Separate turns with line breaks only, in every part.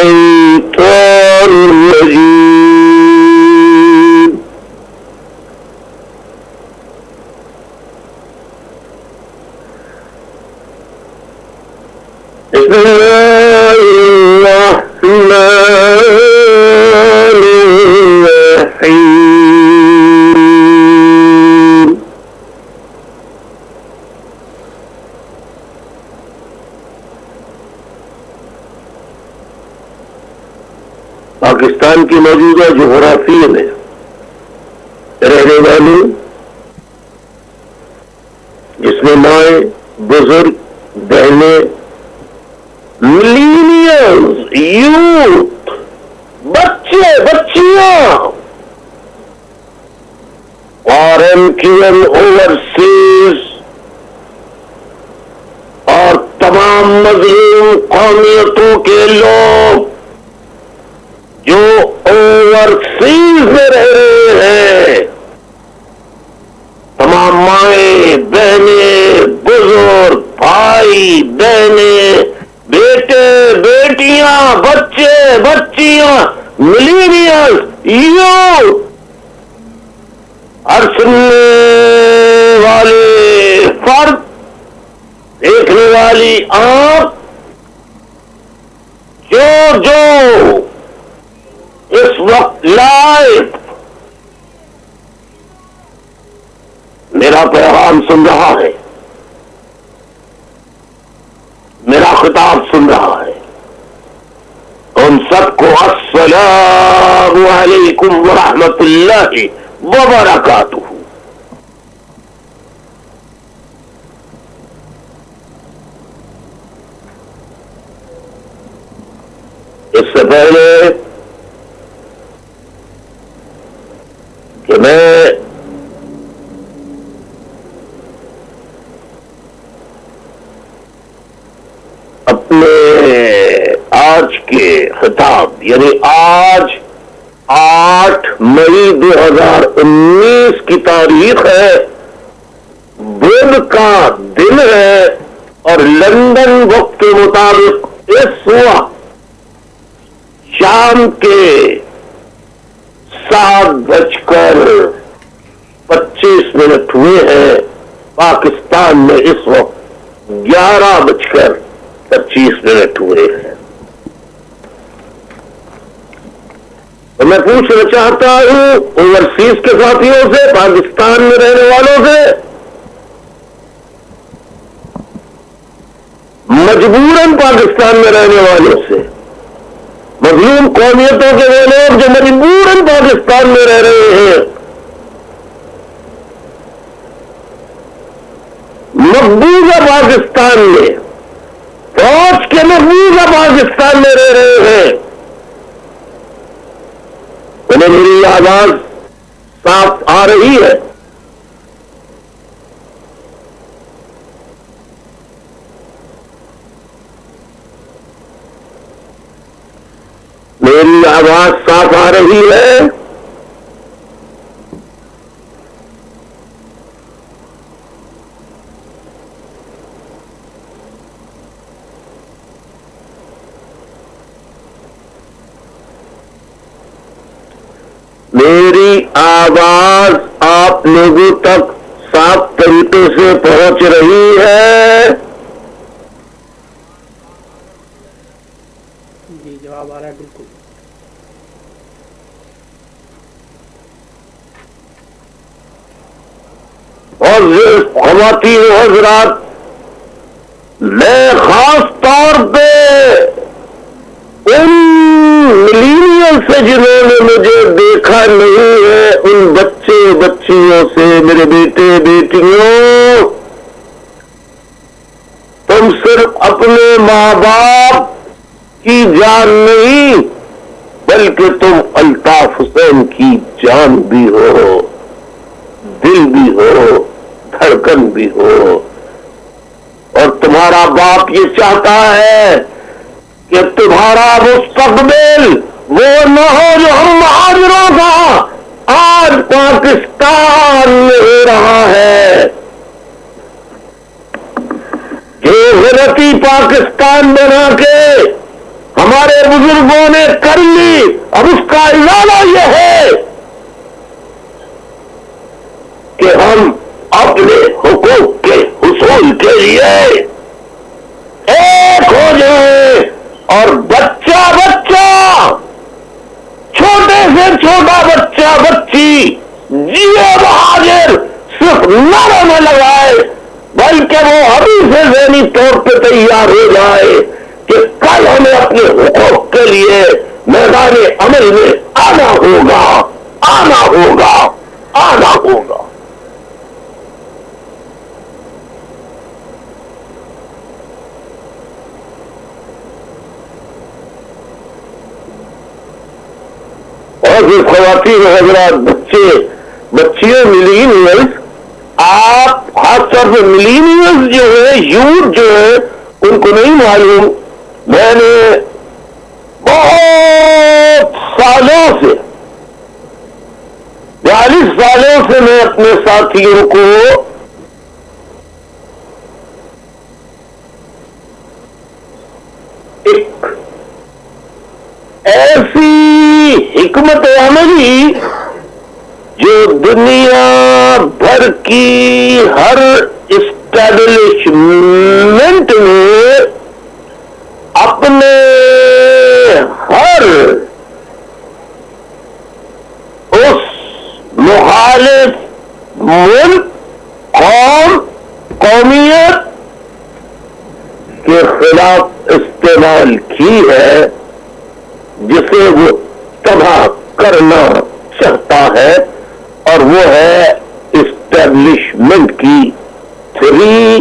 الشيطان الرجيم. بسم الله الرحمن الرحيم. پاکستان کی موجودہ جغرافیے میں رہنے والے، جس میں مائیں، بزرگ، بہنیں، ملینیلز، یوتھ، بچے، بچیاں، فارن کین اوورسیز اور تمام مظلوم قومیتوں کے لوگ جو اوورسیز میں رہ رہے ہیں، تمام مائیں، بہنیں، بزرگ، بھائی، بہنیں، بیٹے، بیٹیاں، بچے، بچیاں، ملینیلز، یوتھ، ہر سننے والے فرد، دیکھنے والی آنکھ، جو اس وقت لائیو میرا پیغام سن رہا ہے، میرا خطاب سن رہا ہے، ان سب کو السلام علیکم ورحمۃ اللہ وبرکاتہ۔ اس سے پہلے کہ میں اپنے آج کے خطاب، یعنی آج 8 مئی 2019 کی تاریخ ہے، بدھ کا دن ہے، اور لندن وقت کے مطابق اس وقت شام کے 7:25 ہوئے ہیں۔ پاکستان میں اس وقت 11:25 ہوئے ہیں۔ تو میں پوچھنا چاہتا ہوں اوورسیز کے ساتھیوں سے، پاکستان میں رہنے والوں سے، مجبوراً پاکستان میں رہنے والوں سے، مظلوم قومیتوں کے وہ لوگ جو مجبوراً پاکستان میں رہ رہے ہیں، مقبوضہ پاکستان میں، فوج کے مقبوضہ پاکستان میں رہ رہے ہیں، انہیں میری آواز صاف آ رہی ہے؟ میری آواز صاف آ رہی ہے؟ میری آواز آپ لوگوں تک صاف طریقے سے پہنچ رہی ہے؟
جی جواب آ رہا ہے بالکل۔
اور خواتین و حضرات، میں خاص طور پہ ان ملینیل سے جنہوں نے مجھے دیکھا نہیں ہے، ان بچے بچیوں سے، میرے بیٹے بیٹیوں، تم صرف اپنے ماں باپ کی جان نہیں، بلکہ تم الطاف حسین کی جان بھی ہو، دل بھی ہو، دھڑکن بھی ہو، اور تمہارا باپ یہ چاہتا ہے کہ تمہارا مستقبل وہ نہ ہو جو ہم مہاجروں کا آج پاکستان میں ہو رہا ہے، جو غلطی پاکستان بنا کے ہمارے بزرگوں نے کر لی. اب اس کا ازالہ یہ ہے کہ ہم اپنے حقوق کے حصول کے لیے ایک ہو جائیں اور بچہ چھوٹے سے چھوٹا بچہ بچی جیے بہادر صرف نعرہ نہ لگائے بلکہ وہ ابھی سے ذہنی طور پہ تیار ہو جائے کہ کل ہمیں اپنے حقوق کے لیے میدان عمل میں آنا ہوگا. اور جو خواتین حضرات بچیاں ملینیلز، آپ خاص طور پہ ملینیلز جو ہے، یوتھ جو ہے، ان کو نہیں معلوم. میں نے بہت سالوں سے 42 سالوں سے میں اپنے ساتھیوں کو ایک ایسی حکمت عملی جو دنیا بھر کی ہر اسٹیبلشمنٹ میں اپنے ہر اس مخالف ملک، قوم، قومیت کے خلاف استعمال کی ہے جسے وہ تباہ کرنا چاہتا ہے، اور وہ ہے اسٹیبلشمنٹ کی 3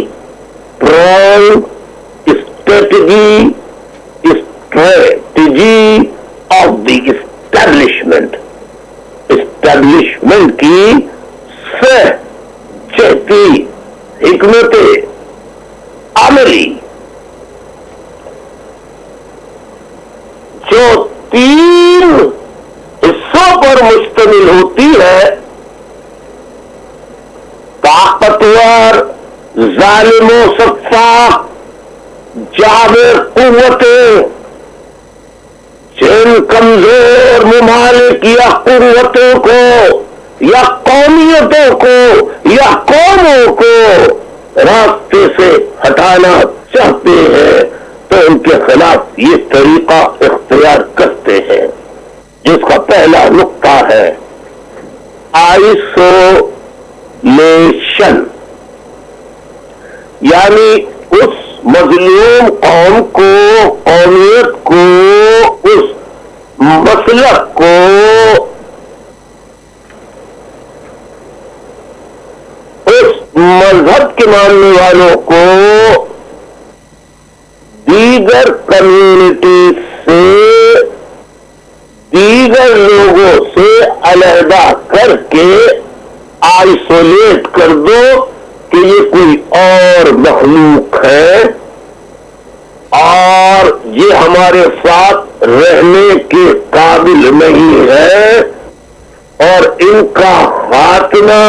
prong strategy of the establishment. Establishment کی 6 جہتی حکمت عملی جو 3 حصوں پر مشتمل ہوتی ہے: طاقتور، ظالم و سفاک جابر قوتیں جن کمزور ممالک یا قوتوں کو یا قومیتوں کو یا قوموں کو راستے سے ہٹانا چاہتے ہیں تو ان کے خلاف یہ طریقہ اختیار کرتے ہیں، جس کا پہلا نقطہ ہے آئسولیشن، یعنی اس مظلوم قوم کو، قومیت کو، اس مسلک کو اس مذہب کے ماننے والوں کو دیگر کمیونٹی سے، دیگر لوگوں سے علیحدہ کر کے آئسولیٹ کر دو کہ یہ کوئی اور مخلوق ہے اور یہ ہمارے ساتھ رہنے کے قابل نہیں ہے، اور ان کا خاتمہ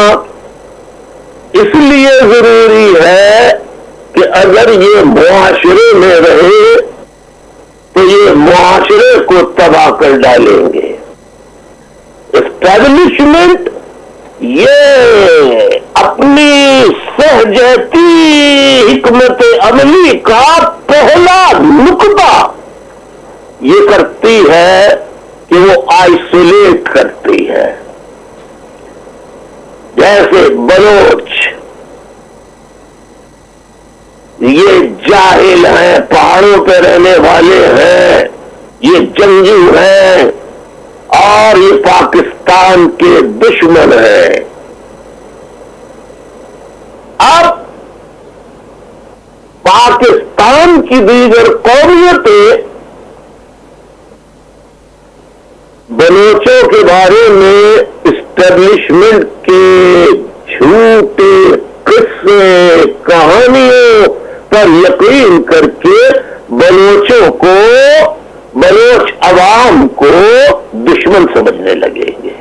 اس لیے ضروری ہے کہ اگر یہ معاشرے میں رہے تو یہ معاشرے کو تباہ کر ڈالیں گے. اسٹیبلشمنٹ یہ اپنی سہجتی حکمت عملی کا پہلا نقطہ یہ کرتی ہے کہ وہ آئسولیٹ کرتی ہے. جیسے بلوچ یہ جاہل ہیں، پہاڑوں پہ رہنے والے ہیں، یہ جنگجو ہیں اور یہ پاکستان کے دشمن ہیں. اب پاکستان کی دیگر قومیتیں بلوچوں کے بارے میں اسٹیبلشمنٹ کے جھوٹے قصے، کہانیوں پر یقین کر کے بلوچوں کو، بلوچ عوام کو دشمن سمجھنے لگیں گے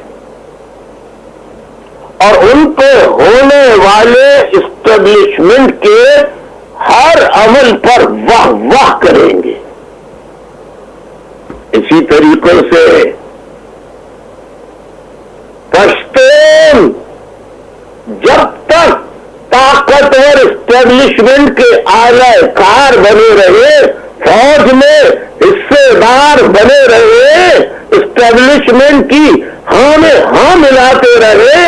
اور ان پہ ہونے والے اسٹیبلشمنٹ کے ہر عمل پر واہ واہ کریں گے. طریقوں سے پشتون جب تک طاقتور اسٹیبلشمنٹ کے اعلی کار بنے رہے، فوج میں حصے دار بنے رہے، اسٹیبلشمنٹ کی ہاں میں ہاں ملاتے رہے،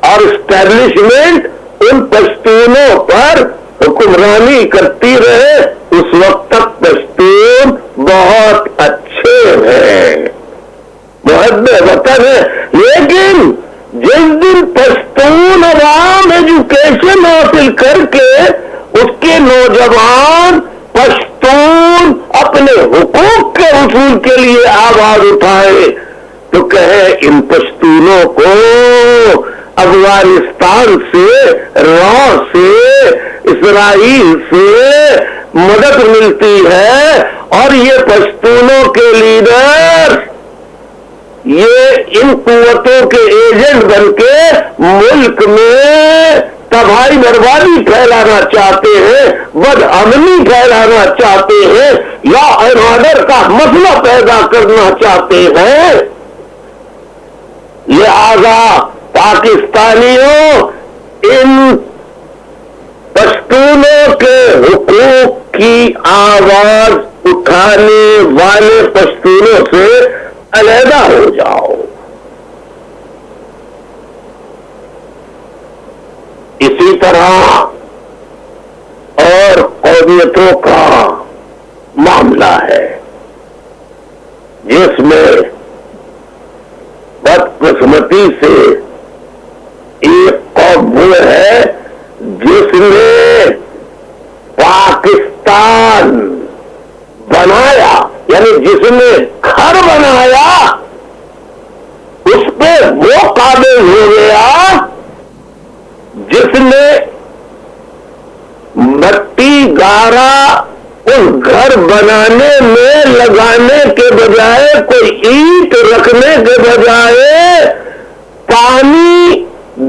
اور اسٹیبلشمنٹ ان پشتونوں پر حکمرانی کرتی رہے، اس وقت تک پشتون بہت اچھے ہیں، محب وطن ہے۔ لیکن جس دن پشتون عوام ایجوکیشن حاصل کر کے اس کے نوجوان پشتون اپنے حقوق کے حصول کے لیے آواز اٹھائے تو کہیں ان پشتونوں کو افغانستان سے، راہ سے، اسرائیل سے مدد ملتی ہے، اور یہ پشتونوں کے لیڈر یہ ان قوتوں کے ایجنٹ بن کے ملک میں تباہی بربادی پھیلانا چاہتے ہیں، بد امنی پھیلانا چاہتے ہیں، لا اینڈ آرڈر کا مسئلہ پیدا کرنا چاہتے ہیں۔ لہذا پاکستانیوں، ان پشتونوں کے حقوق کی آواز اٹھانے والے پشتونوں سے علیحدہ ہو جاؤ۔ اسی طرح اور قومیتوں کا معاملہ ہے جس میں بدقسمتی سے ایک قوم وہ ہے جس نے پاکستان بنایا، یعنی جس نے گھر بنایا اس پہ وہ قابل ہو گیا جس نے مٹی گارا اس گھر بنانے میں لگانے کے بجائے، کوئی اینٹ رکھنے کے بجائے، پانی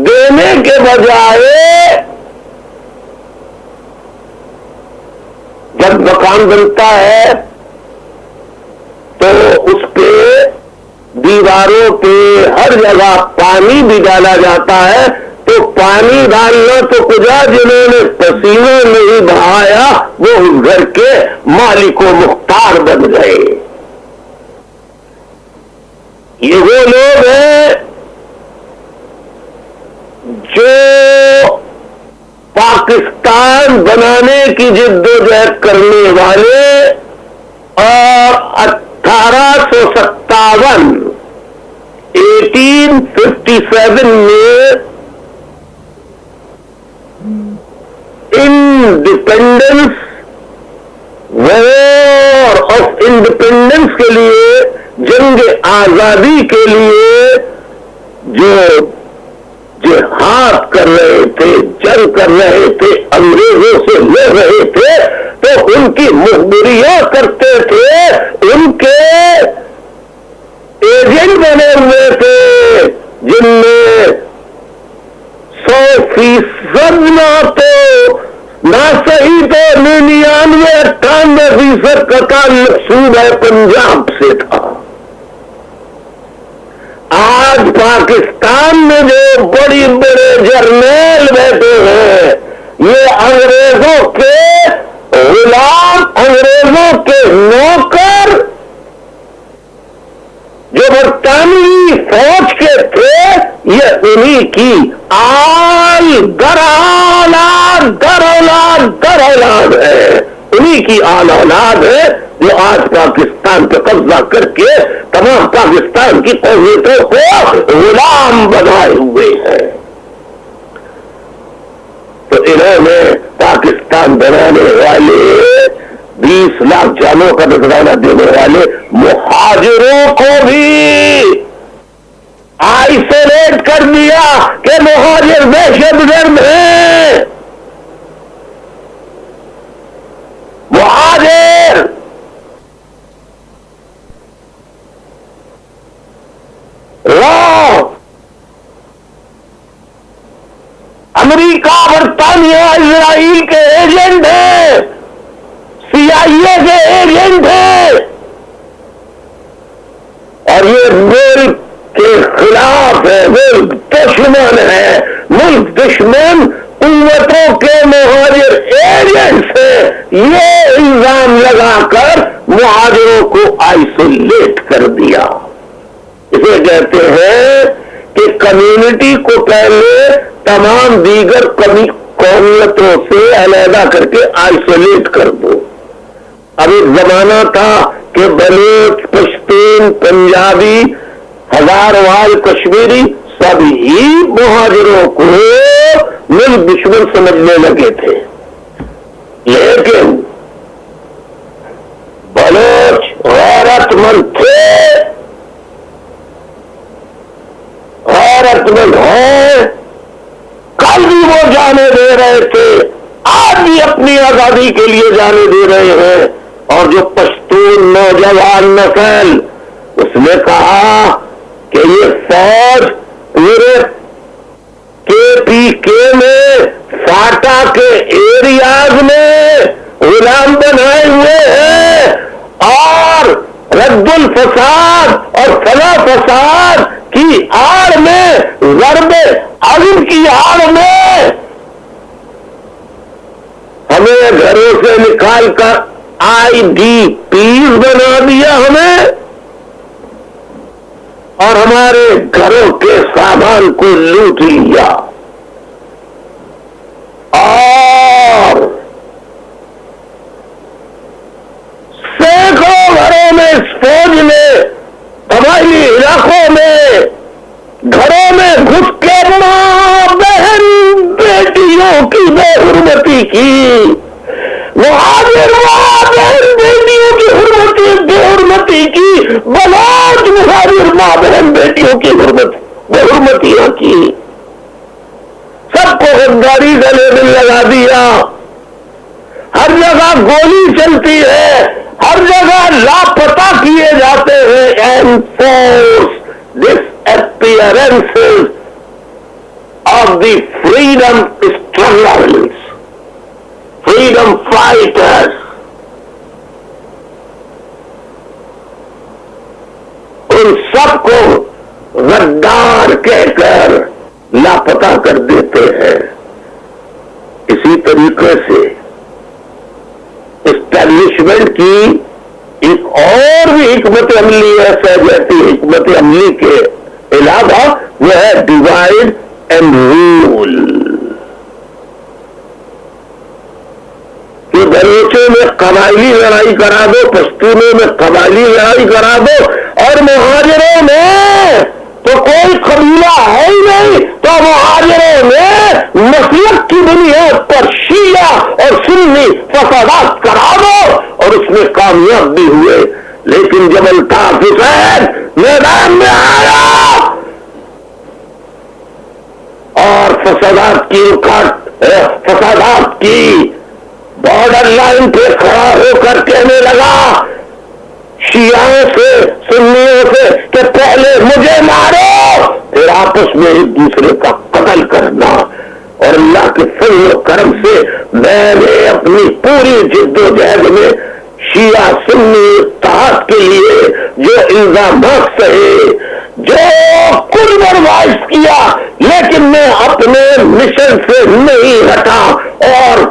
دینے کے بجائے، جب مکان بنتا ہے تو اس پہ دیواروں پہ ہر جگہ پانی بھی ڈالا جاتا ہے، تو پانی ڈالنا تو کجا، جنہوں نے پسینہ نہیں بہایا وہ اس گھر کے مالک و مختار بن گئے۔ یہ وہ لوگ ہیں جو پاکستان بنانے کی جدوجہد کرنے والے، اور 1857 میں انڈیپینڈنس وار آف انڈیپینڈنس کے لیے، جنگ آزادی کے لیے جو جہاد کر رہے تھے، جنگ کر رہے تھے، انگریزوں سے لڑ رہے تھے، تو ان کی مخبریاں کرتے تھے، ان کے ایجنٹ بنے ہوئے تھے، جن میں 100% نہ صحیح تو 99-98% کا تعلق صوبہ پنجاب سے تھا۔ آج پاکستان میں جو بڑی بڑے جرنیل بیٹھے ہیں، یہ انگریزوں کے غلام، انگریزوں کے نوکر، جو برطانوی فوج کے تھے، یہ انہی کی در اولاد ہے، انہی کی اولاد ہے، جو آج پاکستان پہ قبضہ کر کے تمام پاکستان کی قومیتوں کو غلام بنائے ہوئے ہیں۔ تو انہوں نے پاکستان بنانے والے 20 لاکھ جانوں کا نذرانہ دینے والے مہاجروں کو بھی آئسولیٹ کر دیا کہ مہاجر دہشت گرد ہیں، مہاجر امریکہ، برطانیہ، اسرائیل کے ایجنٹ ہیں، CIA کے ایجنٹ ہیں، اور یہ ملک کے خلاف ہے، ملک دشمن ہے، ملک دشمن قوتوں کے مہاجر ایجنٹس ہیں، یہ الزام لگا کر مہاجروں کو آئسولیٹ کر دیا۔ اسے کہتے ہیں کہ کمیونٹی کو پہلے تمام دیگر قومیتوں سے علیحدہ کر کے آئسولیٹ کر دو۔ اب ایک زمانہ تھا کہ بلوچ، پشتون، پنجابی، ہزاروال، کشمیری سبھی مہاجروں کو ملک دشمن سمجھنے لگے تھے، لیکن بلوچ غیرت مند تھے، غیرت مند ہیں، کل بھی وہ جانے دے رہے تھے، آج بھی اپنی آزادی کے لیے جانے دے رہے ہیں۔ اور جو پشتون نوجوان نسل، اس نے کہا کہ یہ فوج پورے KPK میں فاٹا کے ایریاز میں غلام بنائے ہوئے ہیں، اور رد الفساد اور فلا فساد کی آڑ میں، ضرب عظم کی آڑ میں ہمیں گھروں سے نکال کر IDPs بنا دیا ہمیں، اور ہمارے گھروں کے سامان کو لوٹ لیا، اور سینکڑوں گھروں میں اس فوج نے قبائلی علاقوں میں گھروں میں گھس کے ماں بہن بیٹیوں کی بے حرمتی کی، مہاجر ماں بہن بیٹیوں کی بے حرمتی کی، بلوچ مہاجر ماں بہن بیٹیوں کی بے حرمتیاں کی، سب کو غداری کا لیبل لگا دیا، ہر جگہ گولی چلتی ہے، ہر جگہ لاپتہ کیے جاتے ہیں، enforce disappearances of the freedom struggles, freedom fighters۔ ان سب کو غدار کہہ کر لاپتہ کر دیتے ہیں۔ اسی طریقے سے اسٹیبلشمنٹ کی ایک اور بھی حکمت عملی ہے، سہجتی حکمت عملی کے علاوہ، وہ ہے ڈیوائڈ اینڈ رول۔ کہ بلوچوں میں قبائلی لڑائی کرا دو، پشتونوں میں قبائلی لڑائی کرا دو، اور مہاجروں میں تو کوئی قبیلہ ہے ہی نہیں، تو مہاجروں میں مسلک کی بنیاد پر شیعہ اور سنی فسادات کرا دو، اور اس میں کامیاب بھی ہوئے۔ لیکن جب الطاف حسین میدان میں آیا اور فسادات کی بارڈر لائن پہ کھڑا ہو کر کہنے لگا شیعوں سے، سنیوں سے کہ پہلے مجھے مارو، پھر آپس میں ایک دوسرے کا قتل کرنا، اور اللہ کے فضل و کرم سے میں نے اپنی پوری جد و جہد میں شیعہ سنی اتحاد کے لیے جو الزامات سہے، جو کچھ برداشت کیا، لیکن میں اپنے مشن سے نہیں ہٹا، اور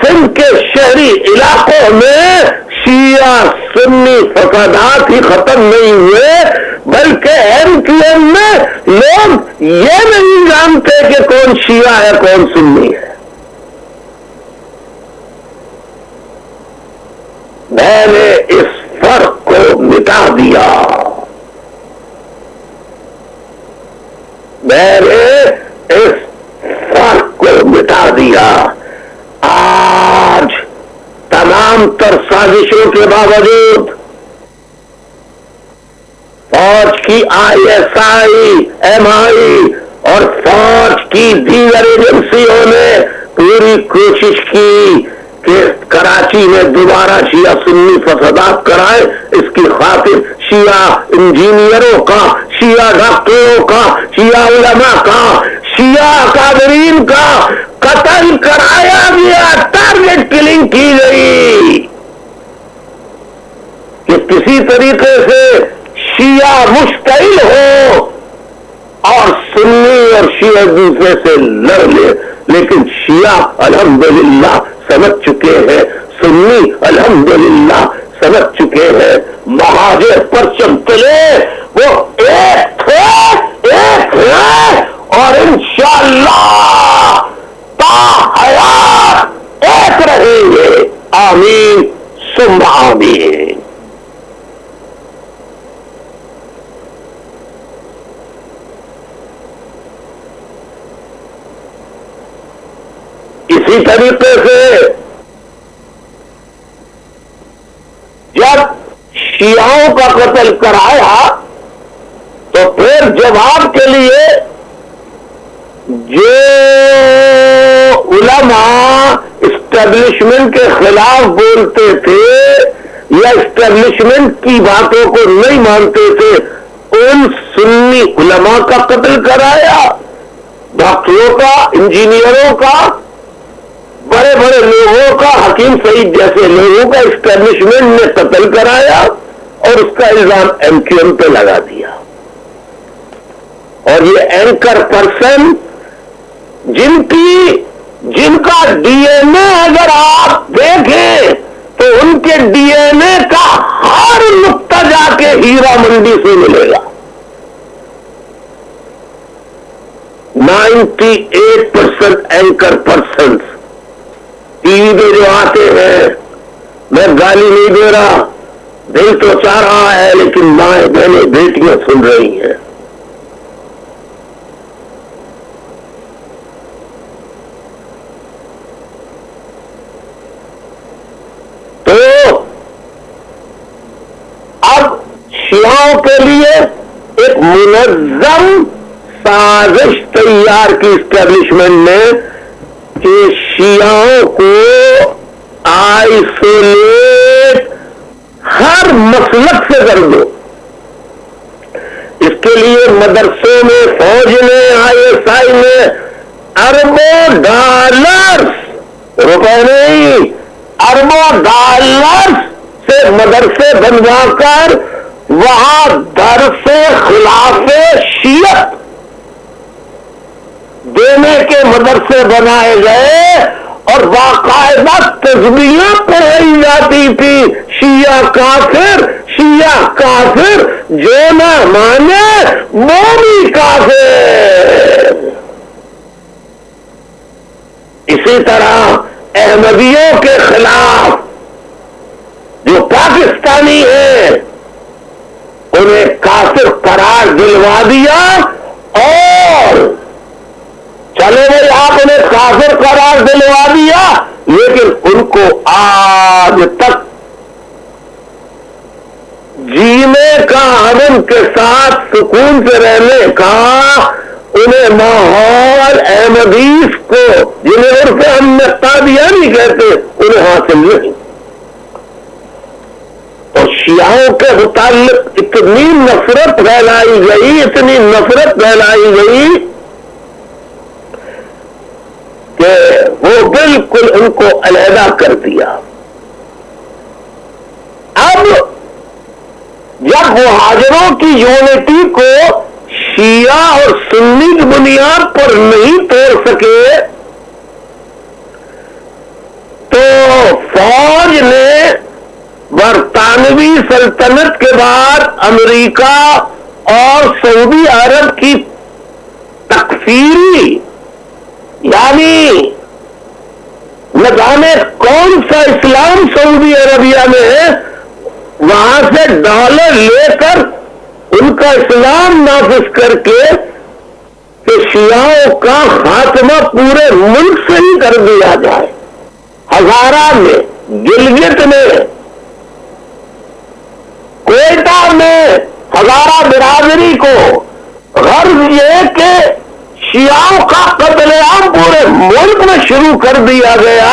سندھ کے شہری علاقوں میں شیعہ سنی فسادات ہی ختم نہیں ہوئے، بلکہ MQM میں لوگ یہ نہیں جانتے کہ کون شیعہ ہے کون سنی ہے۔ میں نے اس فرق کو مٹا دیا، میں نے اس فرق کو مٹا دیا۔ آج تمام تر سازشوں کے باوجود فوج کی ISI، MI اور فوج کی دیگر ایجنسیوں نے پوری کوشش کی کہ کراچی میں دوبارہ شیعہ سنی فسادات کرائے، اس کی خاطر شیعہ انجینئروں کا، شیعہ ڈاکٹروں کا، شیعہ علماء کا، شیعہ اکابرین کا قتل کرایا گیا، ٹارگٹ کلنگ کی گئی کہ کسی طریقے سے مشتعل ہو اور سنی اور شیعہ دوسرے سے لڑ لے، لیکن شیعہ الحمدللہ سمجھ چکے ہیں، سنی الحمدللہ سمجھ چکے ہیں، مہاجر پرچم تلے وہ ایک ہے اور انشاءاللہ تا حیات ایک رہیں گے، آمین ثم آمین۔ اسی طریقے سے جب شیعوں کا قتل کرایا تو پھر جواب کے لیے جو علماء اسٹیبلشمنٹ کے خلاف بولتے تھے یا اسٹیبلشمنٹ کی باتوں کو نہیں مانتے تھے، ان سنی علماء کا قتل کرایا، ڈاکٹروں کا، انجینئروں کا، بڑے بڑے لوگوں کا، حکیم سعید جیسے لوگوں کا اسٹیبلشمنٹ نے قتل کرایا اور اس کا الزام ایم کیو ایم پہ لگا دیا۔ اور یہ اینکر پرسن جن کا ڈی این اے اگر آپ دیکھیں تو ان کے ڈی این اے کا ہر نقطہ جا کے ہیرا منڈی سے ملے گا۔ 98% اینکر پرسنز ٹی وی پہ جو آتے ہیں، میں گالی نہیں دے رہا، دل تو چاہ رہا ہے لیکن مائیں بہنیں بیٹیاں سن رہی ہیں، تو اب شیعوں کے لیے ایک منظم سازش تیار کی اسٹیبلشمنٹ نے کہ شیعوں کو آئسولیٹ ہر مسلک سے کر دو۔ اس کے لیے مدرسوں میں، فوج میں، ISI میں اربوں ڈالرز، روپے نہیں، اربوں ڈالرز سے مدرسے بنوا کر وہاں درس خلاف شیعت دینے کے مدرسے بنائے گئے اور باقاعدہ تسبیحاں پڑھائی جاتی تھی، شیعہ کافر، شیعہ کافر، جو نہ مانے وہ بھی کافر۔ اسی طرح احمدیوں کے خلاف جو پاکستانی ہیں انہیں کافر قرار دلوا دیا، اور چلو بھائی آپ انہیں کافر قرار دلوا دیا، لیکن ان کو آج تک جینے کا، امن کے ساتھ سکون سے رہنے کا انہیں ماحول احمدیس کو، جنہیں عرف ہم قادیانی کہتے، انہیں حاصل نہیں۔ اور شیعوں کے متعلق اتنی نفرت پھیلائی گئی، اتنی نفرت پھیلائی گئی کہ وہ بالکل ان کو علیحدہ کر دیا۔ اب جب مہاجروں کی یونٹی کو شیعہ اور سنی کی بنیاد پر نہیں توڑ سکے تو فوج نے برطانوی سلطنت کے بعد امریکہ اور سعودی عرب کی تکفیری، یعنی نہ جانے کون سا اسلام سعودی عربیہ میں ہے، وہاں سے ڈالر لے کر ان کا اسلام نافذ کر کے کہ شیعوں کا خاتمہ پورے ملک سے ہی کر دیا جائے۔ ہزارہ میں، گلگت میں، کوئٹہ میں ہزارہ برادری کو غرض یہ کہ شیعوں کا قتل عام پورے ملک میں شروع کر دیا گیا،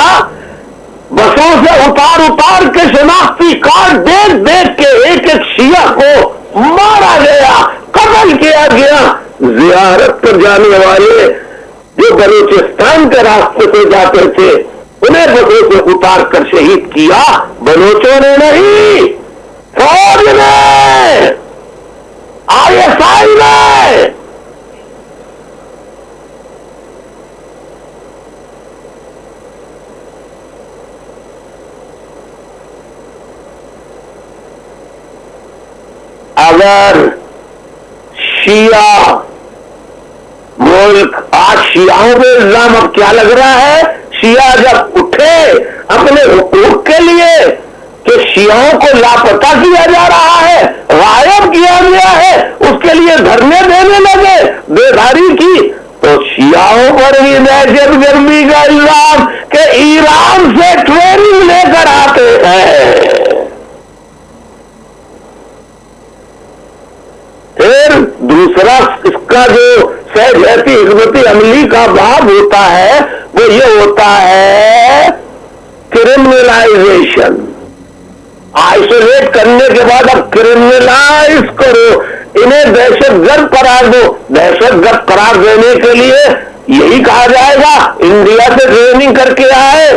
بسوں سے اتار کے شناختی کارڈ دیکھ دیکھ کے ایک ایک شیعہ کو مارا گیا، قتل کیا گیا۔ زیارت پر جانے والے جو بلوچستان کے راستے سے جاتے تھے انہیں بسوں سے اتار کر شہید کیا، بلوچوں نے نہیں، فوج نے۔ ISI میں اگر شیعہ ملک آج شیعوں پہ الزام اب کیا لگ رہا ہے؟ شیعہ جب اٹھے اپنے حقوق کے لیے کہ شیعوں کو لاپتہ کیا جا رہا ہے، غائب کیا گیا ہے، اس کے لیے دھرنے دینے لگے، بیداری کی، تو شیعوں پر بھی دہشت گردی کا الزام کہ ایران سے ٹریننگ لے کر آتے ہیں۔ پھر دوسرا اس کا جو سہجتی حکمتی عملی کا باب ہوتا ہے وہ یہ ہوتا ہے کرمنلائزیشن۔ آئسولیٹ کرنے کے بعد اب کرمنلائز کرو، انہیں دہشت گرد قرار دو۔ دہشت گرد قرار دینے کے لیے یہی کہا جائے گا انڈیا سے ٹریننگ کر کے آئے،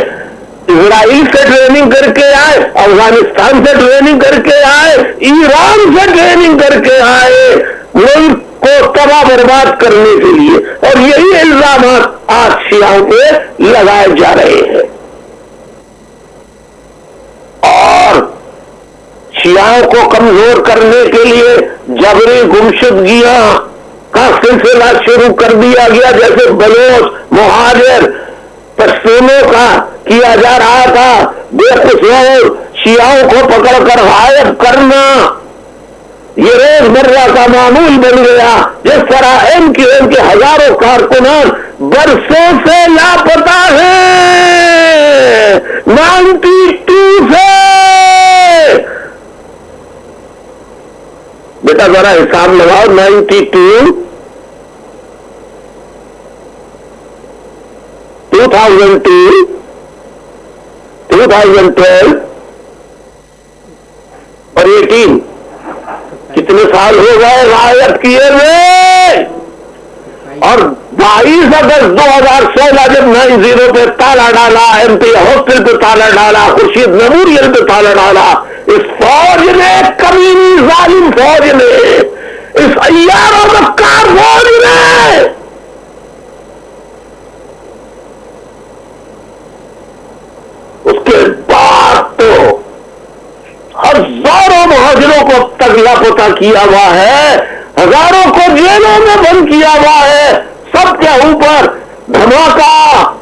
اسرائیل سے ٹریننگ کر کے آئے، افغانستان سے ٹریننگ کر کے آئے، ایران سے ٹریننگ کر کے آئے، ملک کو تباہ برباد کرنے کے لیے، اور یہی الزامات آج شیعوں پہ لگائے جا رہے ہیں۔ اور شیعوں کو کمزور کرنے کے لیے جبری گمشدگیاں کا سلسلہ شروع کر دیا گیا، جیسے بلوچ مہاجر پشتونوں کا کیا جا رہا تھا، بے قصور شیعوں کو پکڑ کر غائب کرنا، یہ روز مرہ کا معمول بن گیا۔ جس طرح ان کے ہزاروں کارکنان برسوں سے لاپتہ ہیں، 92 سے۔ بیٹا ذرا حساب لگاؤ، 92 2002 2012 اور 18 کتنے سال ہو گئے غائب کیے ہوئے؟ اور 22 اگست 2016 جب 90 پہ تالا ڈالا، MP ہاسٹل پہ تالا ڈالا، خورشید میموریل پہ تالا ڈالا، اس فوج نے، کمینی ظالم فوج نے، اس عیار و مکار فوج نے اس کے بعد تو ہزاروں مہاجروں کو اب تک لاپتہ کیا ہوا ہے، ہزاروں کو جیلوں میں بند کیا ہوا ہے، سب کے اوپر دھماکہ،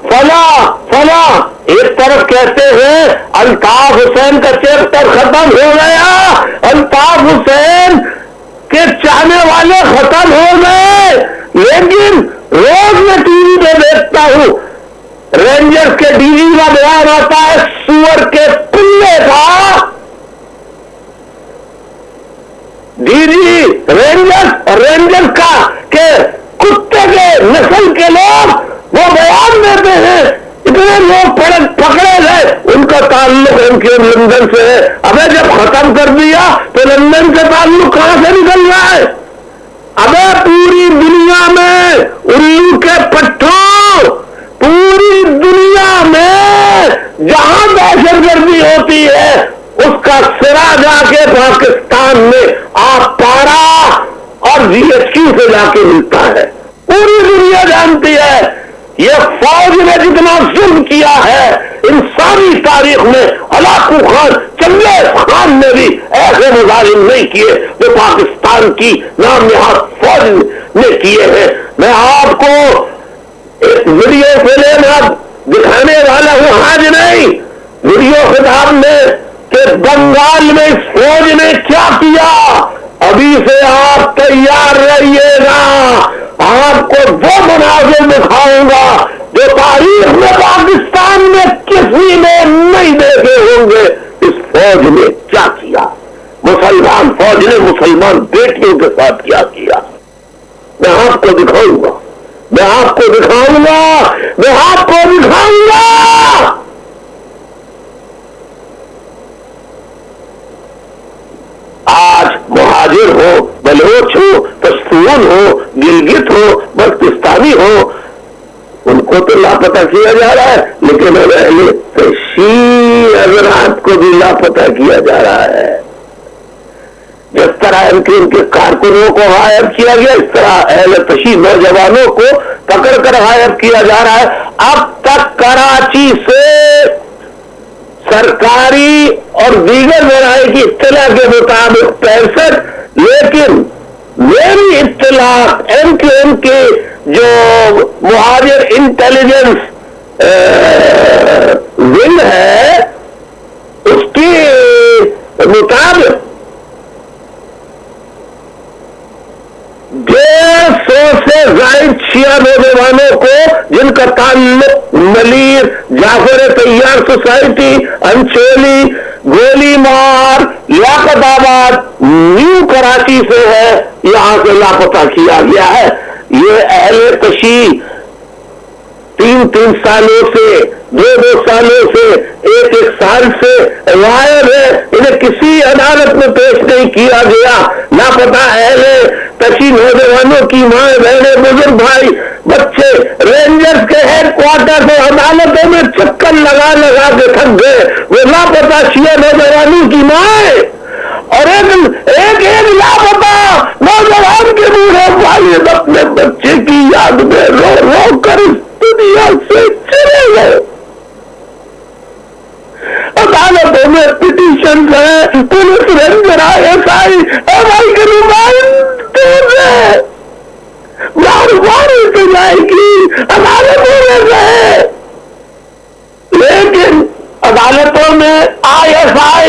فلاں۔ ایک طرف کہتے ہیں الطاف حسین کا چیپٹر ختم ہو گیا، الطاف حسین کے چاہنے والے ختم ہو گئے، لیکن روز میں ٹی وی پہ دیکھتا ہوں رینجرز کے ڈی جی کا بیان آتا ہے سور کے پلے کا، ڈی جی رینجرز کا کہ کتے کے نسل کے لوگ وہ بیان دیتے ہیں، اتنے لوگ پکڑے گئے، ان کا تعلق ان کے لندن سے ہے۔ ابے جب ختم کر دیا تو لندن سے تعلق کہاں سے نکل رہا ہے؟ ابے پوری دنیا میں الو کے پٹھوں، پوری دنیا میں جہاں دہشت گردی ہوتی ہے اس کا سرا جا کے پاکستان میں آپ پارا اور GHQ سے جا کے ملتا ہے۔ پوری دنیا جانتی ہے یہ فوج نے جتنا ظلم کیا ہے انسانی تاریخ میں، ہلاکو خان، چنگیز خان نے بھی ایسے مظالم نہیں کیے جو پاکستان کی نام نہاد فوج نے کیے ہیں۔ میں آپ کو ایک ویڈیو فلم اب دکھانے والا ہوں، آج نہیں، ویڈیو خطاب میں کہ بنگال میں اس فوج نے کیا کیا۔ ابھی سے آپ تیار رہیے گا، آپ کو وہ مناظر دکھاؤں گا جو تاریخ میں پاکستان میں کسی نے نہیں دیکھے ہوں گے۔ اس فوج نے کیا کیا، مسلمان فوج نے مسلمان بیٹیوں کے ساتھ کیا کیا، میں آپ کو دکھاؤں گا، میں آپ کو دکھاؤں گا، میں آپ کو دکھاؤں گا۔ آج مہاجر ہو، بلوچ ہو، پشتون ہو، گلگت ہو، بلتستانی ہو، ان کو تو لاپتہ کیا جا رہا ہے، لیکن اہل شیعہ حضرات کو بھی لاپتہ کیا جا رہا ہے۔ जिस तरह इनके कारकुनों को गायब किया गया, इस तरह अहले तशी नौजवानों को पकड़ कर गायब किया जा रहा है। अब तक कराची से सरकारी और दीगर जराये की इत्तला के मुताबिक 65, लेकिन मेरी इत्तला MQM के जो मुहाजिर इंटेलिजेंस विंग है उसके मुताबिक 150 से जायद शिया नौजवानों को, जिनका ताल्लुक मलीर, जाफर तैयार सोसाइटी, अंचोली, गोलीमार, लियाकताबाद, न्यू कराची से है, यहां से लापता किया गया है। ये अहले तशी 3 सालों से, 2 सालों से, 1 साल से गायब है। इन्हें किसी अदालत में पेश नहीं किया गया। लापता अहले तशी नौजवानों की माँ, बहने, बुजुर्ग भाई, बच्चे रेंजर्स के हेडक्वार्टर से अदालतों में चक्कर लगा लगा के थक गए। वो लापता शिया नौजवानों की माँ और एक लापता नौजवान के बूढ़े भाई अपने बच्चे की याद में रो रो कर इस दुनिया से चले गए। अदालतों में पिटीशन है, पुलिस रेंजर SI MI के नुमाइंदे बार बार जाएगी अदालतों में गए, लेकिन अदालतों में ISI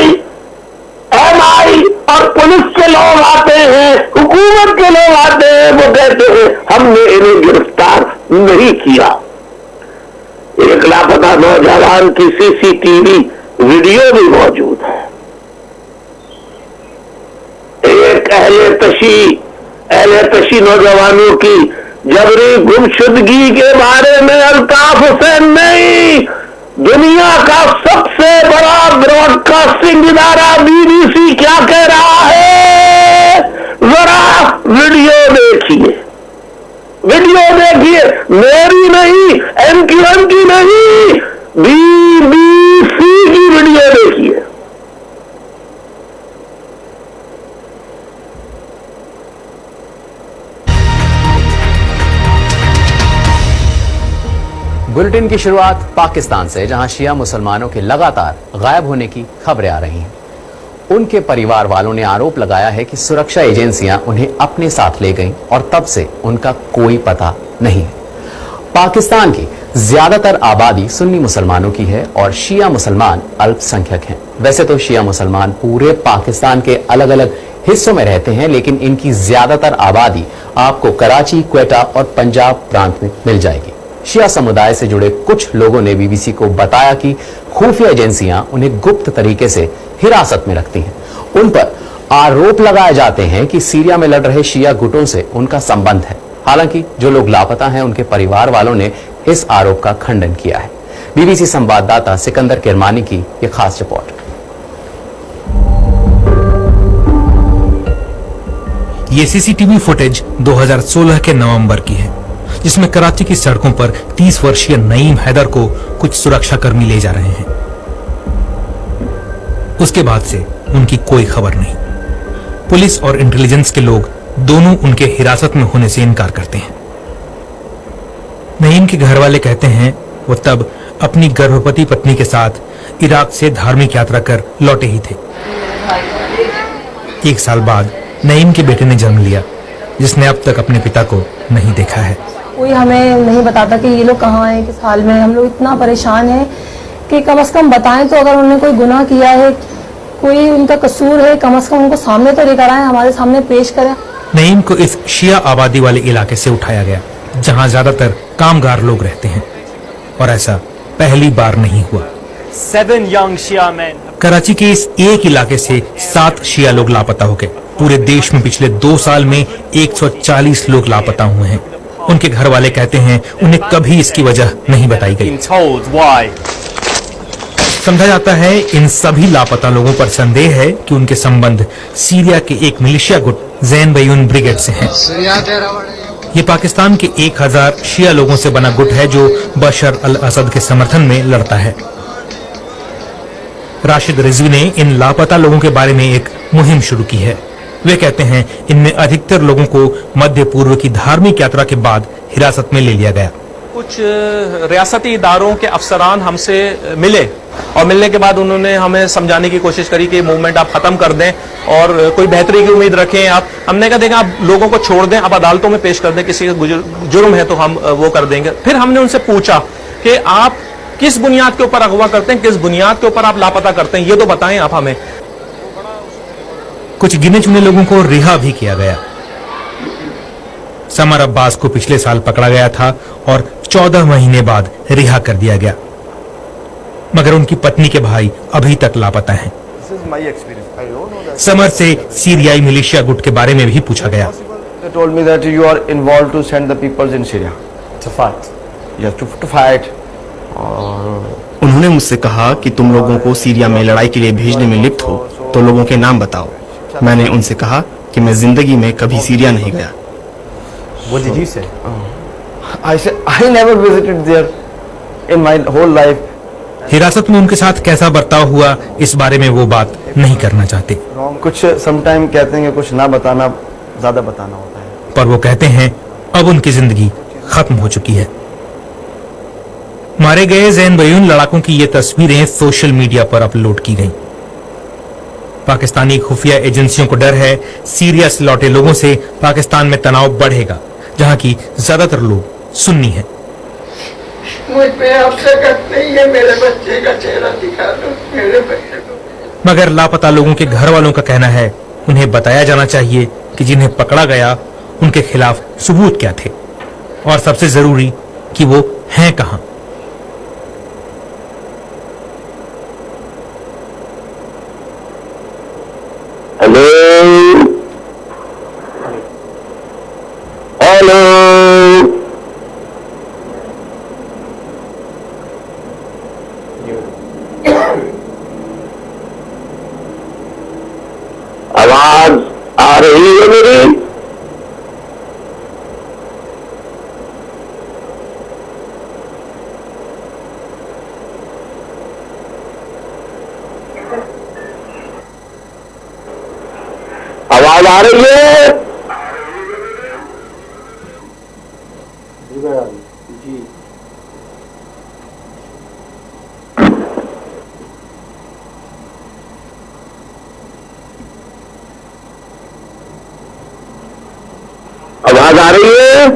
MI और पुलिस के लोग आते हैं, हुकूमत के लोग आते हैं, वो कहते हैं हमने इन्हें गिरफ्तार नहीं किया। एक लापता नौजवान की CCTV वीडियो भी मौजूद है। एक अहले तशी नौजवानों की जबरी गुमशुदगी के बारे में अल्ताफ हुसैन नहीं, दुनिया का सबसे बड़ा ब्रॉडकास्टिंग इदारा BBC क्या कह रहा है, जरा वीडियो देखिए। मेरी नहीं, MQM की नहीं, BBC की वीडियो देखिए।
बुलेटिन की शुरुआत पाकिस्तान से, जहां शिया मुसलमानों के लगातार गायब होने की खबरें आ रही हैं। उनके परिवार वालों ने आरोप लगाया है कि सुरक्षा एजेंसियां उन्हें अपने साथ ले गईं और तब से उनका कोई पता नहीं है। पाकिस्तान की ज्यादातर आबादी सुन्नी मुसलमानों की है और शिया मुसलमान अल्पसंख्यक हैं। वैसे तो शिया मुसलमान पूरे पाकिस्तान के अलग अलग हिस्सों में रहते हैं, लेकिन इनकी ज्यादातर आबादी आपको कराची, क्वेटा और पंजाब प्रांत में मिल जाएगी। शिया समुदाय से जुड़े कुछ लोगों ने BBC को बताया कि खुफिया एजेंसियां उन्हें गुप्त तरीके से हिरासत में रखती हैं। उन पर आरोप लगाए जाते हैं कि सीरिया में लड़ रहे शिया गुटों से उनका संबंध है। हालांकि जो लोग लापता हैं उनके परिवार वालों ने इस आरोप का खंडन किया है। BBC संवाददाता सिकंदर किरमानी की यह खास रिपोर्ट।
ये CCTV फुटेज 2016 के नवंबर की है, जिसमें कराची की सड़कों पर 30 वर्षीय नईम हैदर को कुछ सुरक्षाकर्मी ले जा रहे हैं। उसके बाद से उनकी कोई खबर नहीं। पुलिस और इंटेलिजेंस के लोग दोनों उनके हिरासत में होने से इनकार करते हैं। नईम के घर वाले कहते हैं वो तब अपनी गर्भवती पत्नी के साथ इराक से धार्मिक यात्रा कर लौटे ही थे। 1 साल बाद नईम के बेटे ने जन्म लिया, जिसने अब तक अपने पिता को नहीं देखा है।
कोई हमें नहीं बताता कि ये लोग कहाँ हैं, किस हाल में। हम लोग इतना परेशान हैं कि कम से कम बताएं तो, अगर उन्होंने कोई गुनाह किया है, कोई उनका कसूर है, कम से कम उनको सामने तो लेकर आए, हमारे सामने पेश करें।
नईम को इस शिया आबादी वाले इलाके से उठाया गया, जहां ज्यादातर कामगार लोग रहते हैं, और ऐसा पहली बार नहीं हुआ।
7 young Shia men.
कराची के इस एक इलाके से 7 शिया लोग लापता हो गए। पूरे देश में पिछले 2 साल में 140 लोग लापता हुए हैं। उनके घर वाले कहते हैं उन्हें कभी इसकी वजह नहीं बताई गई। समझा जाता है इन सभी लापता लोगों पर संदेह है कि उनके संबंध सीरिया के एक मिलिशिया गुट ज़ैन बयून ब्रिगेड से हैं। ये पाकिस्तान के 1000 शिया लोगों से बना गुट है जो बशर अल असद के समर्थन में लड़ता है। राशिद रिजवी ने इन लापता लोगों के बारे में एक मुहिम शुरू की है। वे कहते हैं इनमें अधिकतर लोगों को मध्य पूर्व की धार्मिक यात्रा के बाद हिरासत में ले लिया गया।
कुछ रियासती इदारों के अफसरान हमसे मिले और मिलने के बाद उन्होंने हमें समझाने की कोशिश करी कि मूवमेंट आप खत्म कर दें और कोई बेहतरी की उम्मीद रखें आप। हमने कहा देखा आप लोगों को छोड़ दें, आप अदालतों में पेश कर दें, किसी का जुर्म है तो हम वो कर देंगे। फिर हमने उनसे पूछा कि आप किस बुनियाद के ऊपर अगवा करते हैं, किस बुनियाद के ऊपर आप लापता करते हैं, ये तो बताएं आप हमें।
कुछ गिने चुने लोगों को रिहा भी किया गया। समर अब्बास को पिछले साल पकड़ा गया था और 14 महीने बाद रिहा कर दिया गया, मगर उनकी पत्नी के भाई अभी तक लापता हैं। समर से सीरियाई मिलिशिया गुट के बारे में भी पूछा गया।
They told me that you are involved to send the peoples in Syria
To fight.
yes to fight
उन्होंने मुझसे कहा कि तुम लोगों को सीरिया में लड़ाई के लिए भेजने में लिप्त हो तो लोगों के नाम बताओ। मैंने उनसे कहा कि मैं जिंदगी में कभी सीरिया नहीं गया।
What did you say?
I said I never visited there in my whole life.
हिरासत में उनके साथ कैसा बर्ताव हुआ इस बारे में वो बात नहीं करना चाहते,
कुछ समटाइम कहते हैं कि कुछ ना बताना ज्यादा बताना होता है,
पर वो कहते हैं अब उनकी जिंदगी खत्म हो चुकी है। मारे गए ज़ैन बयून लड़ाकों की ये तस्वीरें सोशल मीडिया पर अपलोड की गईं। पाकिस्तानी खुफिया एजेंसियों को डर है सीरिया से लौटे लोगों से पाकिस्तान में तनाव बढ़ेगा, जहां की ज्यादातर लोग सुन्नी हैं।
मुझ पे आपसे कट नहीं है, मेरे बच्चे का चेहरा दिखा दो, मेरे बच्चे को।
मगर लापता लोगों के घर वालों का कहना है उन्हें बताया जाना चाहिए कि जिन्हें पकड़ा गया उनके खिलाफ सबूत क्या थे और सबसे जरूरी कि वो हैं कहां।
हेलो हेलो आवाज आ रही है मेरी? आवाज आ रही है?
जी
आवाज आ रही है?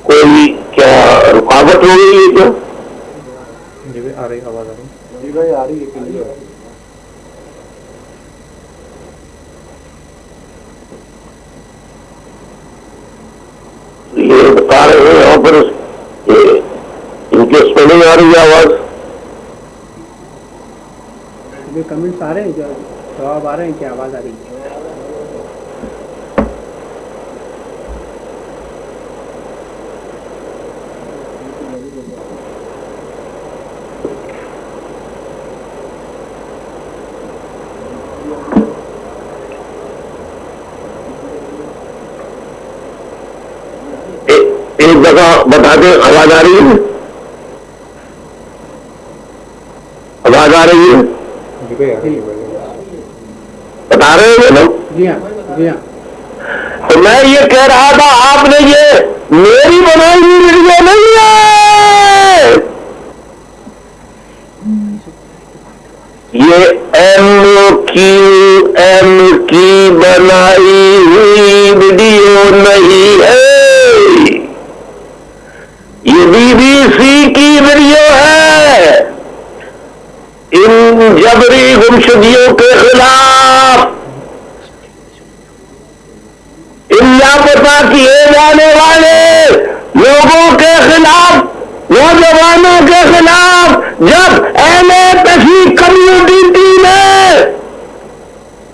कोई क्या रुकावट हो गई है क्या?
जी भाई आ रही, आवाज आ रही।
जी भाई आ रही है, क्लियर।
ये बता रहे हैं यहाँ पर इनके स्पेलिंग आ रही है आवाज।
ये कमेंट्स आ रहे हैं, जवाब आ रहे हैं, क्या आवाज आ रही है?
एक जगह बता दें, आवाज आ रही है? आवाज आ रही है? बता रहे हैं लोग?
जी हाँ जी हाँ।
तो मैं ये कह रहा था, आपने ये मेरी बनाई हुई वीडियो नहीं है, ये एम की बनाई हुई वीडियो नहीं है, ये BBC की वीडियो है। इन जबरी गुमशुदगियों के खिलाफ, इन लापता किए जाने वाले लोगों के खिलाफ, नौजवानों के खिलाफ जब MAPC कम्युनिटी ने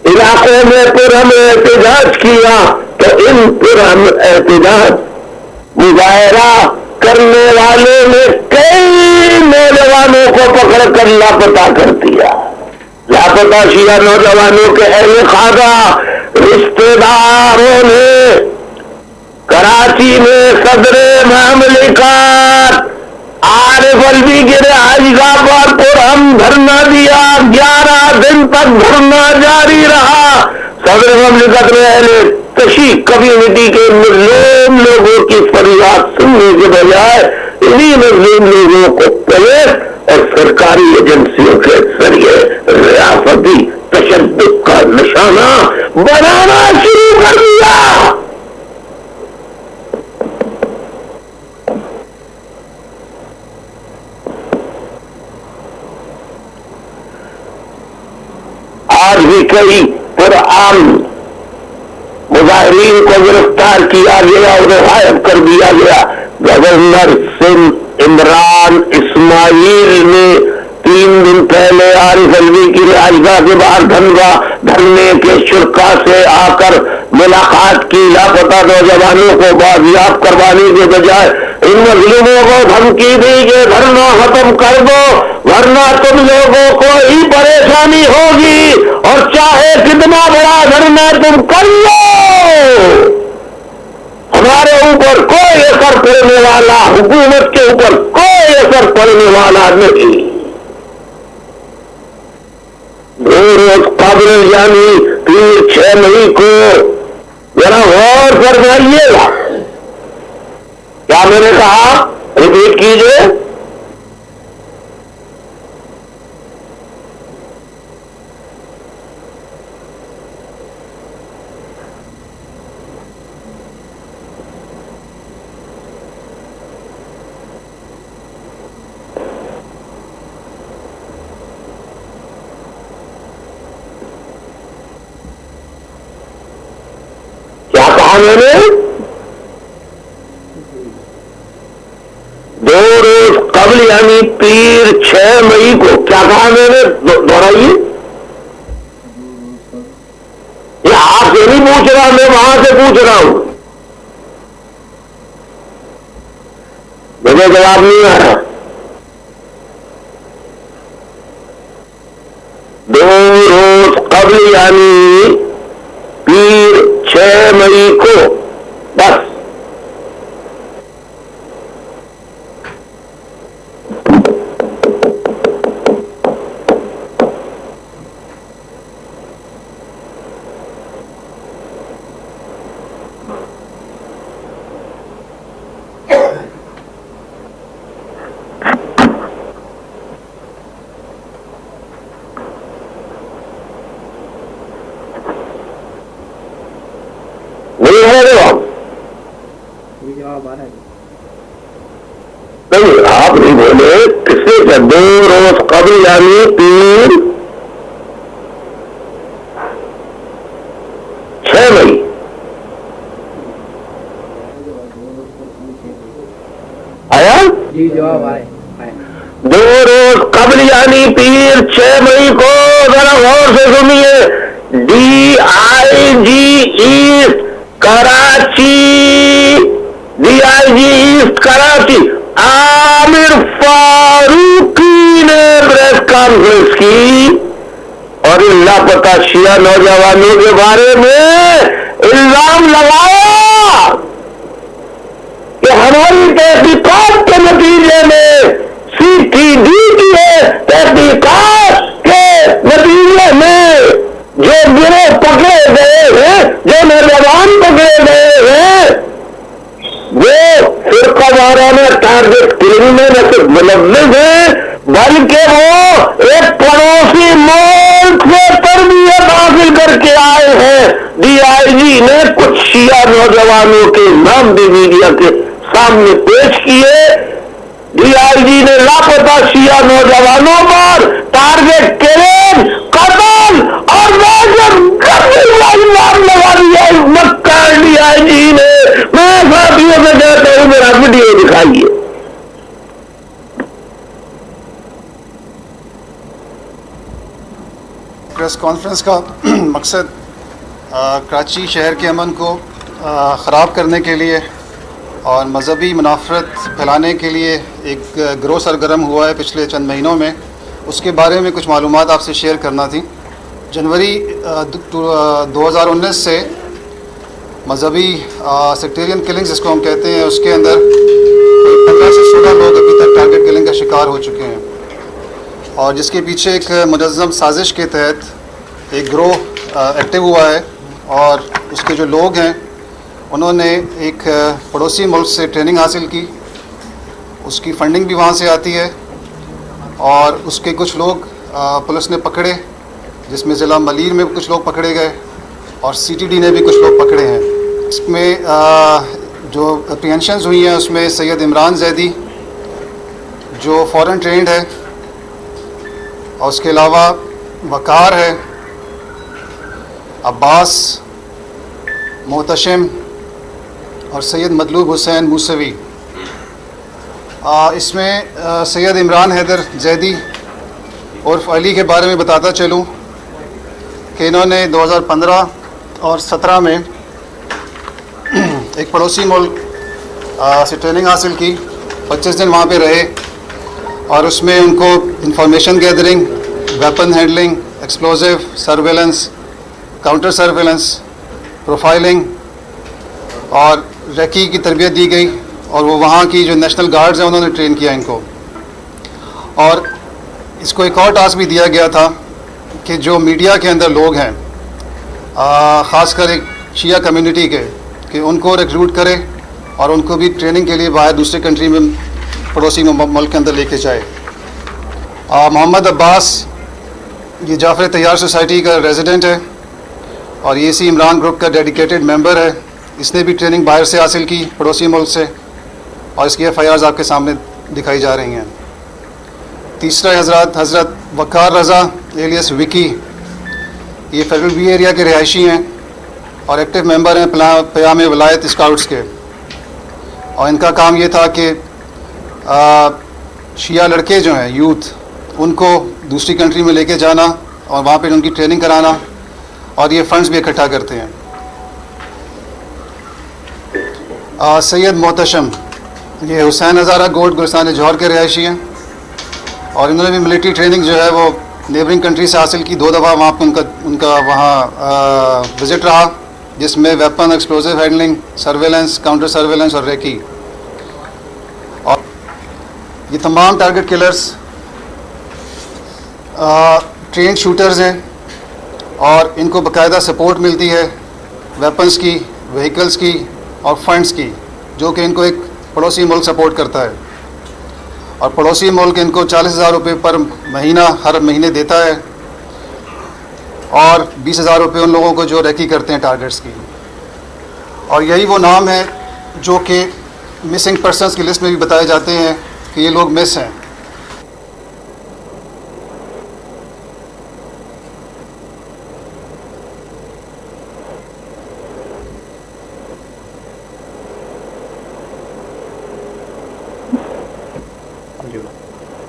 इलाकों में पुरअमन एहतजाज किया तो इन पुरअमन एहतजाज मुजाहरा करने वालों ने कई नौजवानों को पकड़कर लापता कर दिया। लापता शिया नौजवानों के अहले खादा रिश्तेदारों ने कराची में सदर मामलिकात आरिफ अलवी के रहायशगाह पर हम धरना दिया, 11 दिन तक धरना जारी रहा। सदर ममलिकत में अहले तशी कम्युनिटी के मजलूम लोगों की फरियाद सुनने के बजाय इन्हीं मजलूम लोगों को पुलिस और सरकारी एजेंसियों के जरिए रियासती तशद्दुद का निशाना बनाना शुरू कर दिया। आज भी कई पुरअमन मुजाहिरीन को गिरफ्तार किया गया और गायब कर दिया गया। गवर्नर सिंध इमरान इस्माइल ने 3 दिन पहले आरिफ अलवी की रिहायशगाह के बाहर धरने के शुरा से आकर मुलाकात की। लापता नौजवानों को बाजियाब करवाने के बजाय इन मजलूमों को धमकी दी कि धरना खत्म कर दो वरना तुम लोगों को ही परेशानी होगी और चाहे कितना बड़ा धरना तुम कर लो, हमारे ऊपर कोई असर पड़ने वाला, हुकूमत के ऊपर कोई असर पड़ने वाला नहीं। 2 रोज कबल यानी 6 मई को जरा गौर फरमाइएगा। क्या मैंने कहा, रिपीट कीजिए। क्या कहा मैंने? 2 रोज कबल यानी पीर 6 मई को। क्या कहा मैंने? दोहराइए। ये आपसे नहीं पूछ रहा, मैं वहां से पूछ रहा हूं, मुझे जवाब नहीं आ रहा। 2 रोज कबल यानी पीर 6 मई को, बस। नहीं है जवाब?
ये जवाब आ रहा है।
नहीं, आप नहीं बोले। किसने? 2 रोज कबल यानी पीर 6 मई। आया?
जी जवाब आए।
2 रोज कबल यानी पीर 6 मई को, जरा गौर से सुनिए। DIG east Karachi, DIG east Karachi Aamir Farooqui ने प्रेस कॉन्फ्रेंस की और इन लापता शिया नौजवानों के बारे में इल्जाम लगाया कि हमारी तहकीकात के नतीजे में CTD की तहकीकात के नतीजे में जो गिरोह पकड़े गए हैं, जो नौजवान पकड़े गए हैं, वो फिरका वाराना टारगेट किलिंग में न सिर्फ मुलव्विस है बल्कि वो एक पड़ोसी मुल्क से तरबियत हासिल करके आए हैं। DIG ने कुछ शिया नौजवानों के नाम भी मीडिया के सामने पेश किए। DIG ने लापता शिया नौजवानों पर टारगेट किलिंग, कत्ल और नाम लगा दिया इस मक्कार DIG ने। मैं साथियों से कहता हूं मेरा वीडियो दिखाइए।
प्रेस कॉन्फ्रेंस का मकसद कराची शहर के अमन को ख़राब करने के लिए और मजहबी मुनाफरत फैलाने के लिए एक गिरोह सरगर्म हुआ है पिछले चंद महीनों में, उसके बारे में कुछ मालूमात आपसे शेयर करना थी। जनवरी 2019 से मजहबी सेक्टेरियन किलिंग्स जिसको हम कहते हैं, उसके अंदर 15 से 16 लोग अभी तक टारगेट किलिंग का शिकार हो चुके हैं, और जिसके पीछे एक मुनज़्ज़म साजिश के तहत एक ग्रोह एक्टिव हुआ है। और उसके जो लोग हैं उन्होंने एक पड़ोसी मुल्क से ट्रेनिंग हासिल की, उसकी फ़ंडिंग भी वहाँ से आती है, और उसके कुछ लोग पुलिस ने पकड़े, जिसमें ज़िला मलीर में कुछ लोग पकड़े गए और CTD ने भी कुछ लोग पकड़े हैं। इसमें जो अप्रीहेंशंस हुई हैं उसमें सैयद इमरान जैदी जो फ़ॉरेन ट्रेंड है, और उसके अलावा वकार है, अब्बास, मोहतशिम और सैयद मतलूब हुसैन मूसवी। इसमें सैयद इमरान हैदर जैदी उर्फ अली के बारे में बताता चलूँ कि इन्होंने 2015 और 17 में एक पड़ोसी मुल्क से ट्रेनिंग हासिल की, 25 दिन वहाँ पे रहे, और उसमें उनको information gathering, weapon handling, explosive, surveillance, counter surveillance, profiling और रेकी की तरबियत दी गई, और वो वहाँ की जो नेशनल गार्ड्स हैं उन्होंने ट्रेन किया इनको। और इसको एक और टास्क भी दिया गया था कि जो मीडिया के अंदर लोग हैं, ख़ासकर एक शिया कम्युनिटी के, कि उनको रिक्रूट करे और उनको भी ट्रेनिंग के लिए बाहर दूसरे कंट्री में, पड़ोसी मुल्क के अंदर लेके जाए। मोहम्मद अब्बास ये जाफ़र तैयार सोसाइटी का रेजिडेंट है और ये सी इमरान ग्रुप का डेडिकेटेड मेंबर है। इसने भी ट्रेनिंग बाहर से हासिल की, पड़ोसी मुल्क से, और इसकी FIRs आपके सामने दिखाई जा रही हैं। तीसरा हज़रत वकार रज़ा एलियस विकी, ये फेडरल बी एरिया के रिहायशी हैं और एक्टिव मेंबर हैं क़याम वलायत स्काउट्स के, और इनका काम ये था कि शिया लड़के जो हैं, यूथ, उनको दूसरी कंट्री में लेके जाना और वहाँ पे उनकी ट्रेनिंग कराना, और ये फंड्स भी इकट्ठा करते हैं। सैयद मोहतशम, ये हुसैन हज़ारा गोट गुलिस्तान जौहर के रिहायशी हैं, और इन्होंने भी मिलिट्री ट्रेनिंग जो है वो नेबरिंग कंट्री से हासिल की। 2 दफ़ा वहाँ पर उनका वहाँ विज़िट रहा, जिसमें weapon, explosive handling, surveillance, counter surveillance और रेकी। और ये तमाम टारगेट किलर्स ट्रेन शूटर्स हैं, और इनको बाकायदा सपोर्ट मिलती है वेपन्स की, व्हीकल्स की और फंड्स की, जो कि इनको एक पड़ोसी मुल्क सपोर्ट करता है, और पड़ोसी मुल्क इनको 40,000 रुपये पर महीना हर महीने देता है, और 20,000 रुपये उन लोगों को जो रेकी करते हैं टारगेट्स की। और यही वो नाम है जो कि मिसिंग पर्सनस की लिस्ट में भी बताए जाते हैं कि ये लोग मिस हैं।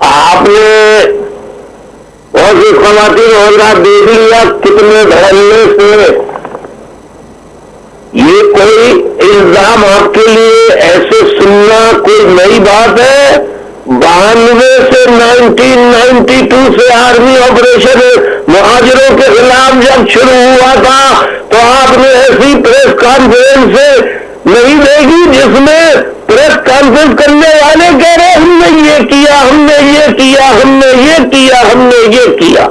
आपने बहुत सी ख़वातीन होगा देख लिया कितने धड़ल्ले से। ये कोई इल्जाम आपके लिए ऐसे सुनना कोई नई बात है? 92 से 1992 से आर्मी ऑपरेशन मुहाजिरों के खिलाफ जब शुरू हुआ था तो आपने ऐसी प्रेस कॉन्फ्रेंस नहीं देगी जिसमें प्रेस कॉन्फ्रेंस करने वाले कह रहे हमने ये किया, हमने ये किया, हमने ये किया, हमने ये किया।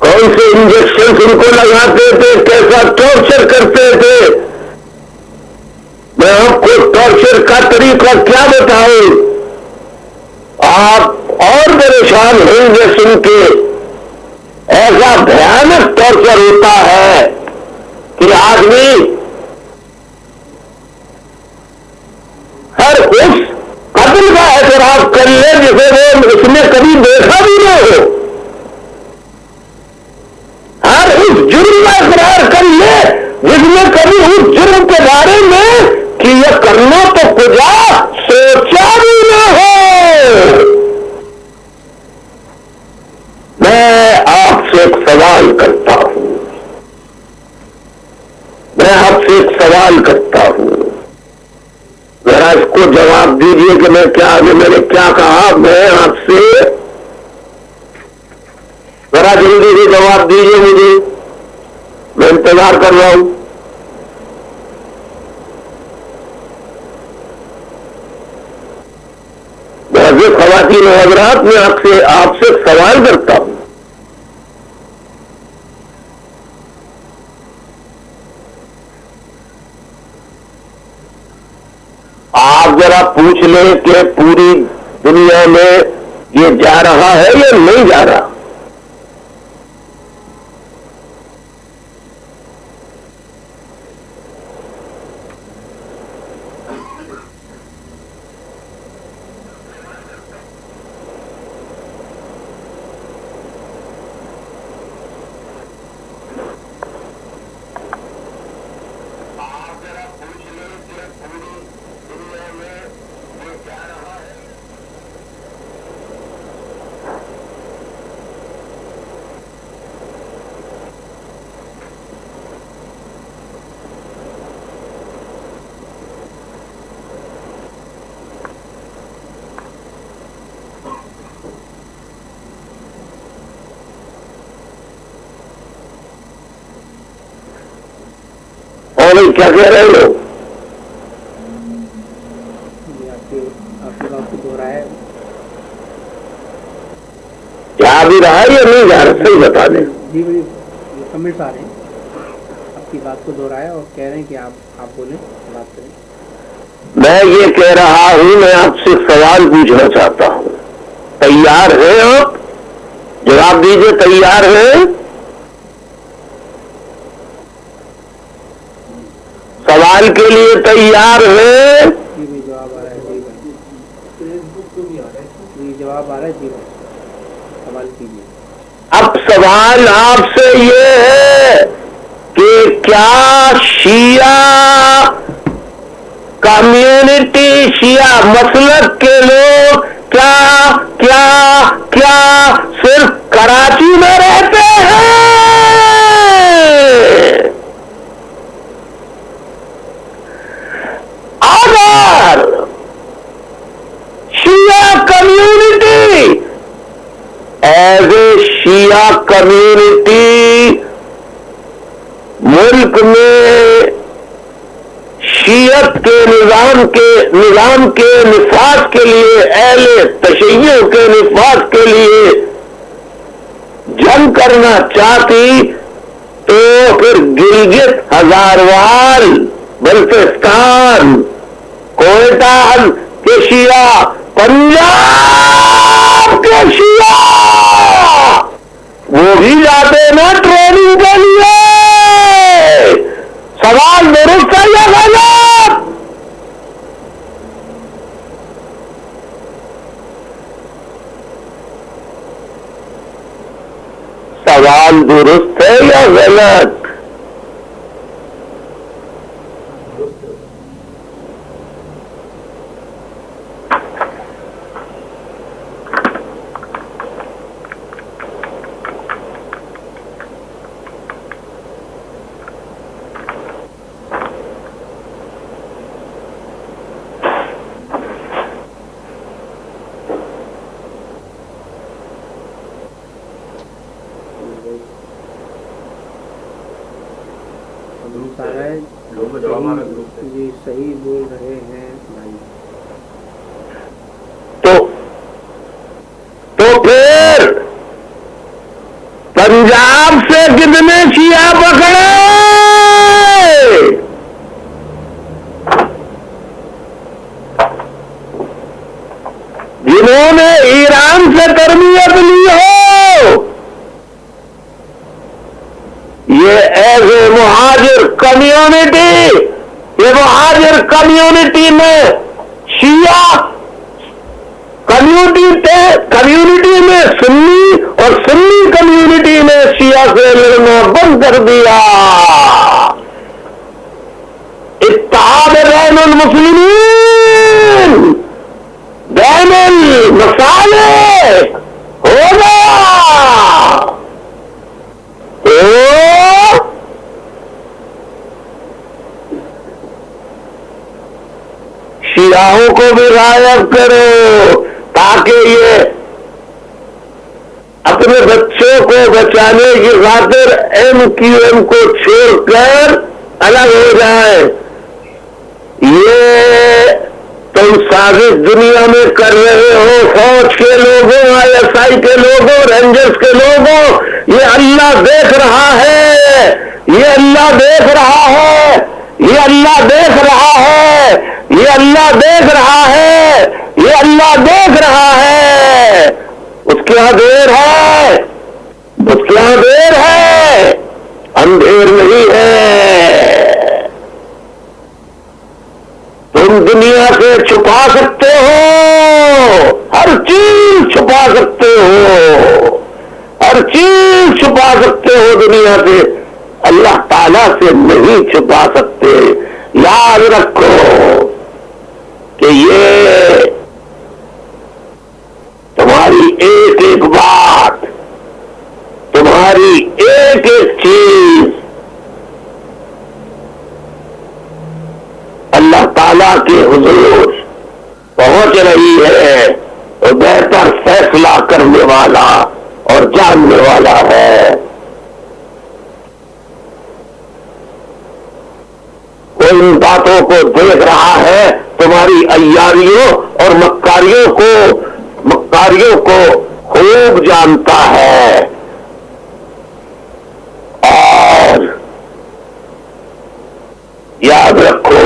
कौन से इंजेक्शन उनको लगाते थे, कैसा टॉर्चर करते थे। मैं आपको टॉर्चर का तरीका क्या बताऊं, आप और परेशान होंगे सुन के। ऐसा भयानक टॉर्चर होता है कि आदमी हर उस कत्ल का एतराफ कर ले जिसे वो उसने कभी देखा भी न हो, हर उस जुर्म का इकरार कर ले जिसने कभी उस जुर्म के बारे में कि यह करना तो खुदा सोचा भी न हो। मैं आपसे एक सवाल करता हूं, मैं आपसे एक सवाल करता हूं, जरा इसको जवाब दीजिए कि मैं क्या, मैंने क्या कहा। मैं आपसे जरा जल्दी से जवाब दीजिए मुझे। मैं इंतजार कर रहा हूं। मुअज़्ज़िज़ ख़वातीन व हज़रात, मैं आपसे सवाल करता हूं, आप जरा पूछ लें कि पूरी दुनिया में ये जा रहा है या नहीं जा रहा। क्या कह रहे हो?
आपकी बात को दोहराया
जा भी रहा है या नहीं जा रहा, सही बता दें।
जी भाई, कमेंट्स आ रहे हैं, आपकी बात को दोहराया और कह रहे हैं कि आप बोलें, बात करें।
मैं ये कह रहा हूं, मैं आपसे सवाल पूछना चाहता हूं, तैयार हैं आप? जवाब दीजिए, तैयार हैं? सवाल के लिए तैयार है?
जी भाई, जवाब आ रहा है। जी भाई, जवाब आ रहा है। जी भाई, सवाल कीजिए।
अब सवाल आपसे ये है कि क्या शिया कम्युनिटी, शिया मसलक के लोग क्या सिर्फ कराची में रहते हैं? अगर शिया कम्युनिटी एज ए शिया कम्युनिटी मुल्क में शियत के निजाम के निफाज के लिए, अहले तशय्युह के निफाज के लिए जंग करना चाहती तो फिर गिलगित, हजारवाल, बल्तिस्तान, कोयटा के शिया, पंजाब के शिया वो भी जाते ना ट्रेनिंग के लिए। सवाल दुरुस्त है या गलत? सवाल दुरुस्त है या गलत?
जी सही बोल रहे हैं भाई।
तो फिर पंजाब से कितने शिया पकड़े? जिन्होंने ईरान से तरबियत ली हो, ये ऐसे मुहाजिर कम्युनिटी, ये मुहाजिर कम्युनिटी में शिया कम्युनिटी में सुन्नी और सुन्नी कम्युनिटी में शिया से लड़ना बंद कर दिया। इत्तेहाद बैनुल मुस्लिमीन, बैनुल मसाले होगा तो शियाओं को भी गायब करो ताकि ये अपने बच्चों को बचाने की खातिर MQM को छोड़कर अलग हो जाए, ये तुम साजिश दुनिया में कर रहे हो। फौज के लोगों, ISI के लोगों, रेंजर्स के लोगों, ये अल्लाह देख रहा है, ये अल्लाह देख रहा है, ये अल्लाह देख रहा है, ये अल्लाह देख रहा है, ये अल्लाह देख रहा है। उसके यहां देर है, उसके यहां देर है, अंधेर नहीं है। तुम दुनिया से छुपा सकते हो, हर चीज छुपा सकते हो, हर चीज छुपा सकते हो दुनिया से, अल्लाह ताला से नहीं छुपा सकते। याद रखो कि ये तुम्हारी एक एक बात, तुम्हारी एक एक चीज अल्लाह ताला के हुजूर पहुंच रही है, और बेहतर फैसला करने वाला और जानने वाला है। वो इन बातों को देख रहा है, तुम्हारी अय्यारियों और मक्कारियों को खूब जानता है। और याद रखो,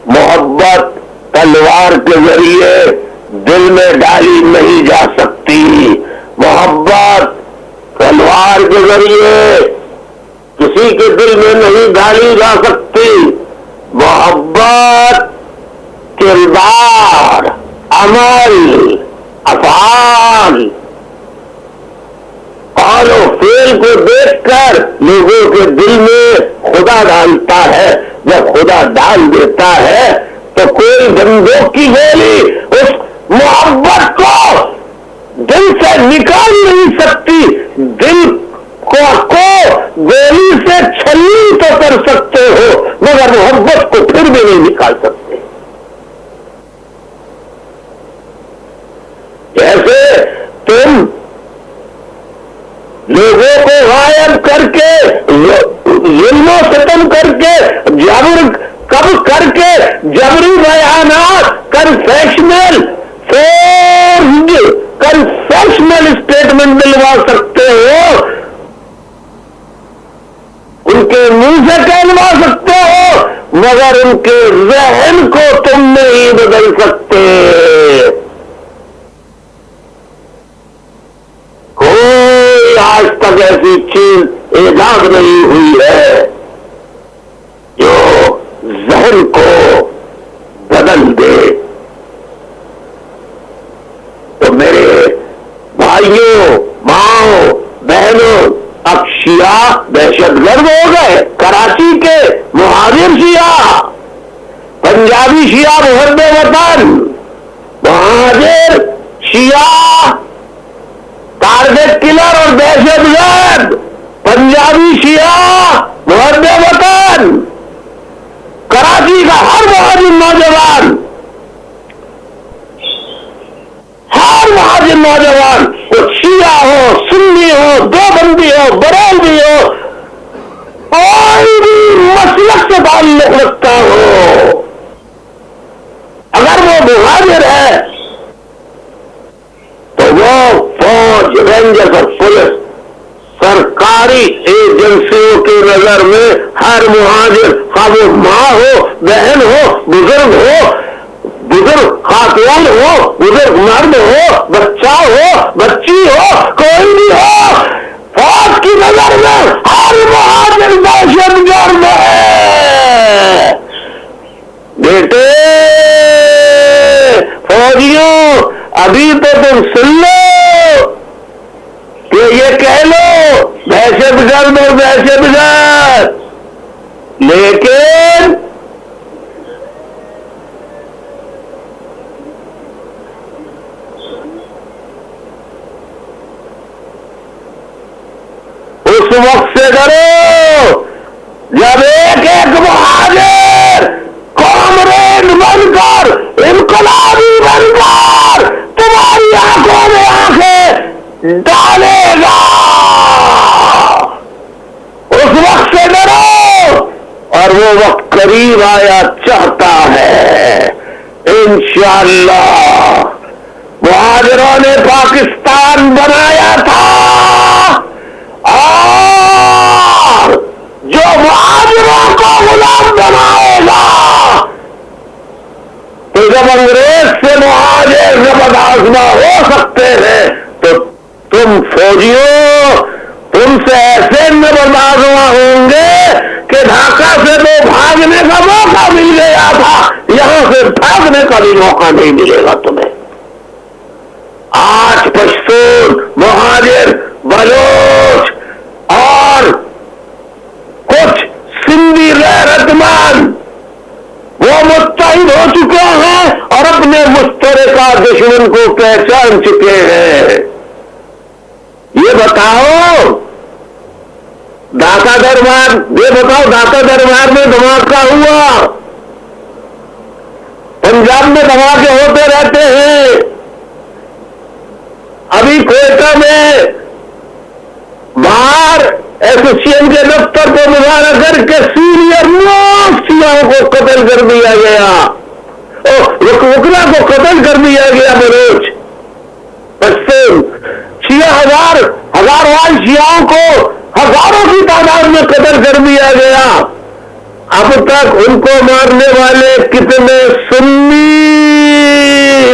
मोहब्बत तलवार के जरिए दिल में डाली नहीं जा सकती। मोहब्बत तलवार के जरिए किसी के दिल में नहीं डाली जा सकती। मोहब्बत किरदार, अमल, अफआल और फेल को देखकर लोगों के दिल में खुदा डालता है। जब खुदा डाल देता है तो कोई बंदूक की गोली उस मोहब्बत को दिल से निकाल नहीं सकती। दिल को गोली से छलनी तो कर सकते हो, मगर मोहब्बत को फिर भी नहीं निकाल सकते। जैसे तुम लोगों को गायब करके, जुल्म सितम करके, जबर कब करके जबरी बयानात कन्फेशनल स्टेटमेंट दिलवा सकते हो, उनके मुंह से कहलवा सकते हो, मगर उनके ज़हन को तुम नहीं बदल सकते। कोई आज तक ऐसी चीज ईजाद नहीं हुई है जो ज़हन को बदल दे। तो मेरे भाइयों, माओ, बहनों, अब शिया दहशतगर्द हो गए। कराची के मुहाजिर शिया, पंजाबी शिया मुहब्बे वतन, मुहाजिर शिया टारगेट किलर और दहशतगर्द, पंजाबी शिया मुहब्बे वतन, कराची का हर मुहाजिर नौजवान, हर मुहाजिर नौजवान, वो शिया हो, सुन्नी हो, देवबंदी हो, बरेलवी हो, कोई भी मसलक से ताल्लुक रखता हो, अगर वो मुहाजिर है तो वो फौज, रेंजर्स और पुलिस सरकारी एजेंसियों की नजर में हर मुहाजिर, खा वो माँ हो, बहन हो, बुजुर्ग खातून हो, बुजुर्ग मर्द हो, बच्चा हो, बच्ची हो, कोई भी हो, फौज की नजर में हर मुहाजिर दहशतगर्द है। बेटे फौजियों, अभी तो तुम सुन लो कि ये कह लो दहशतगर्द और दहशतगर्द, लेकिन उस वक्त से डरो जब एक एक मुहाजिर कॉमरेड बनकर, इनकलाबी बनकर तुम्हारी आंखों में आंखें डालेगा। वो वक्त करीब आया चाहता है। इंशाअल्लाह मुहाजिरों ने पाकिस्तान बनाया था, और जो मुहाजिरों को गुलाम बनाएगा, तो जब अंग्रेज से मुहाजिर जब आजमा हो सकते हैं, तो तुम फौजियों तुमसे ऐसे नबरदाजमा होंगे कि ढाका से तो भागने का मौका मिल गया था, यहां से भागने का भी मौका नहीं मिलेगा तुम्हें। आज पश्तून, मुहाजिर, बलोच और कुछ सिंधी गैरतमंद वो मुत्तहिद हो चुके हैं और अपने मुश्तरका दुश्मन को पहचान चुके हैं। ये बताओ दाता दरबार, ये बताओ दाता दरबार में धमाका हुआ, पंजाब में धमाके होते रहते हैं, अभी कोयटा में बाहर एसोसिएशन के दफ्तर को मुजाहरा करके सीनियर मोस्ट शियाओं को कत्ल कर दिया गया, वकला को कत्ल कर दिया गया बलोच। पश्चिम 6,000 शियाओं को हजारों की तादाद में कत्ल कर दिया गया। अब तक उनको मारने वाले कितने सुन्नी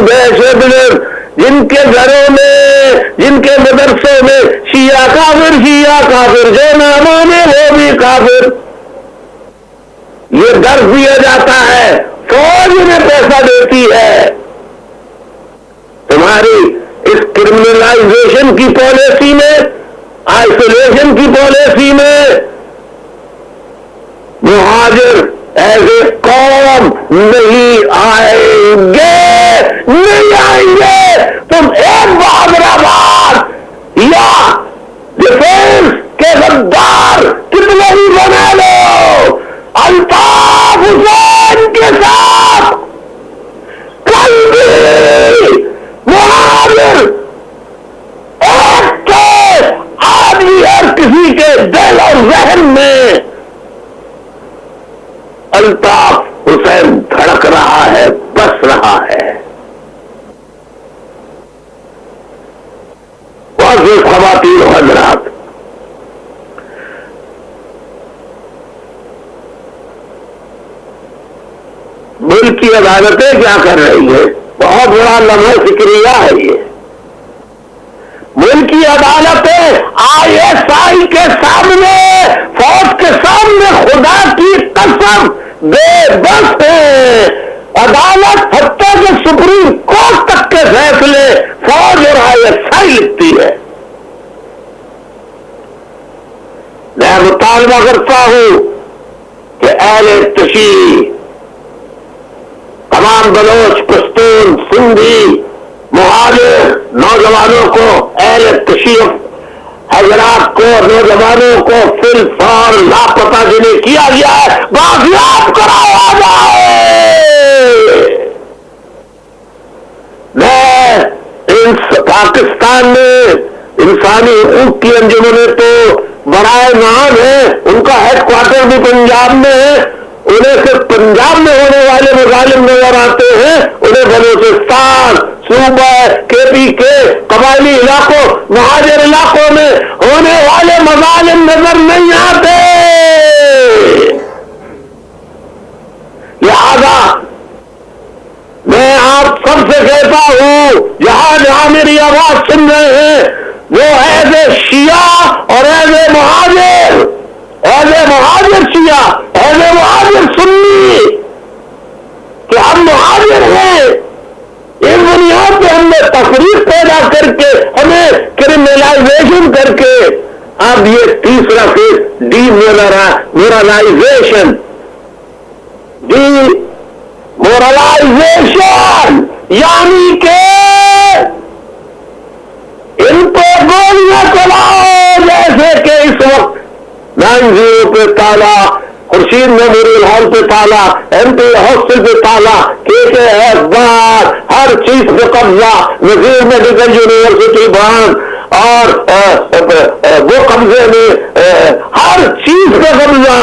दहशतगर्द, जिनके घरों में, जिनके मदरसों में शिया काफिर, जो ना माने वो भी काफिर। ये दर्ज दिया जाता है, फौज में पैसा देती है। तुम्हारी इस क्रिमिनलाइजेशन की पॉलिसी में, आइसोलेशन की पॉलिसी में मुहाजिर एज ए कौम नहीं आएंगे। तुम एक बहादुराबाद या डिफेंस के गद्दार कितने ही बना लो, अल्ताफ हुसैन के साथ कल भी मुहाजिर एक के आदमी और किसी के दिल और जहन में अल्ताफ हुसैन धड़क रहा है, बस रहा है। वाज़ेह ख़वातीन व हज़रात, मुल्क की अदालतें क्या कर रही है? बहुत बड़ा लम्हा फिक्रिया है ये। मुल्क की अदालतें ISI के सामने, फौज के सामने खुदा की कसम बेबस है। अदालत हत्या के सुप्रीम कोर्ट तक के फैसले फौज और ISI लिखती है। मैं मुतालबा करता हूं कि अहले तशी, तमाम बलोच, पश्तून, सिंधी, मुहाजिर नौजवानों को, अहले तशरीफ हजरात को, नौजवानों को फिलहाल लापता जिन्हें किया गया है बाजियाब कराया जाए। मैं पाकिस्तान में इंसानी हकूक की अंजुमनें तो बराए नाम है, उनका हेडक्वार्टर भी पंजाब में है। उन्हें सिर्फ पंजाब में होने वाले मजालिम नजर आते हैं, उन्हें बलूचिस्तान, सूबा, KPK, कबायली इलाकों, मुहाजिर इलाकों में होने वाले मजालिम नजर नहीं आते। लिहाजा मैं आप सबसे कहता हूं, जहां मेरी आवाज सुन रहे हैं, वो ऐसे शिया और ऐसे मुहाजिर, शिया, ऐसे मुहाजिर सुन्नी कि हम मुहाजिर हैं, इस बुनियाद पे हमने तफरीक पैदा करके, हमें क्रिमिनलाइजेशन करके, अब ये तीसरा फेज डीमोरलाइजेशन, यानी कि इन पे गोलियां चलाओ, जैसे कि इस वक्त 9-0 पे ताला, खुर्शीद मेमोरियल हॉल पे ताला, MP हॉस्टल पे ताला, KKF बार, हर चीज पे कब्जा, नजीर मेडिकल यूनिवर्सिटी बांध, और वो कब्जे में हर चीज पे कब्जा।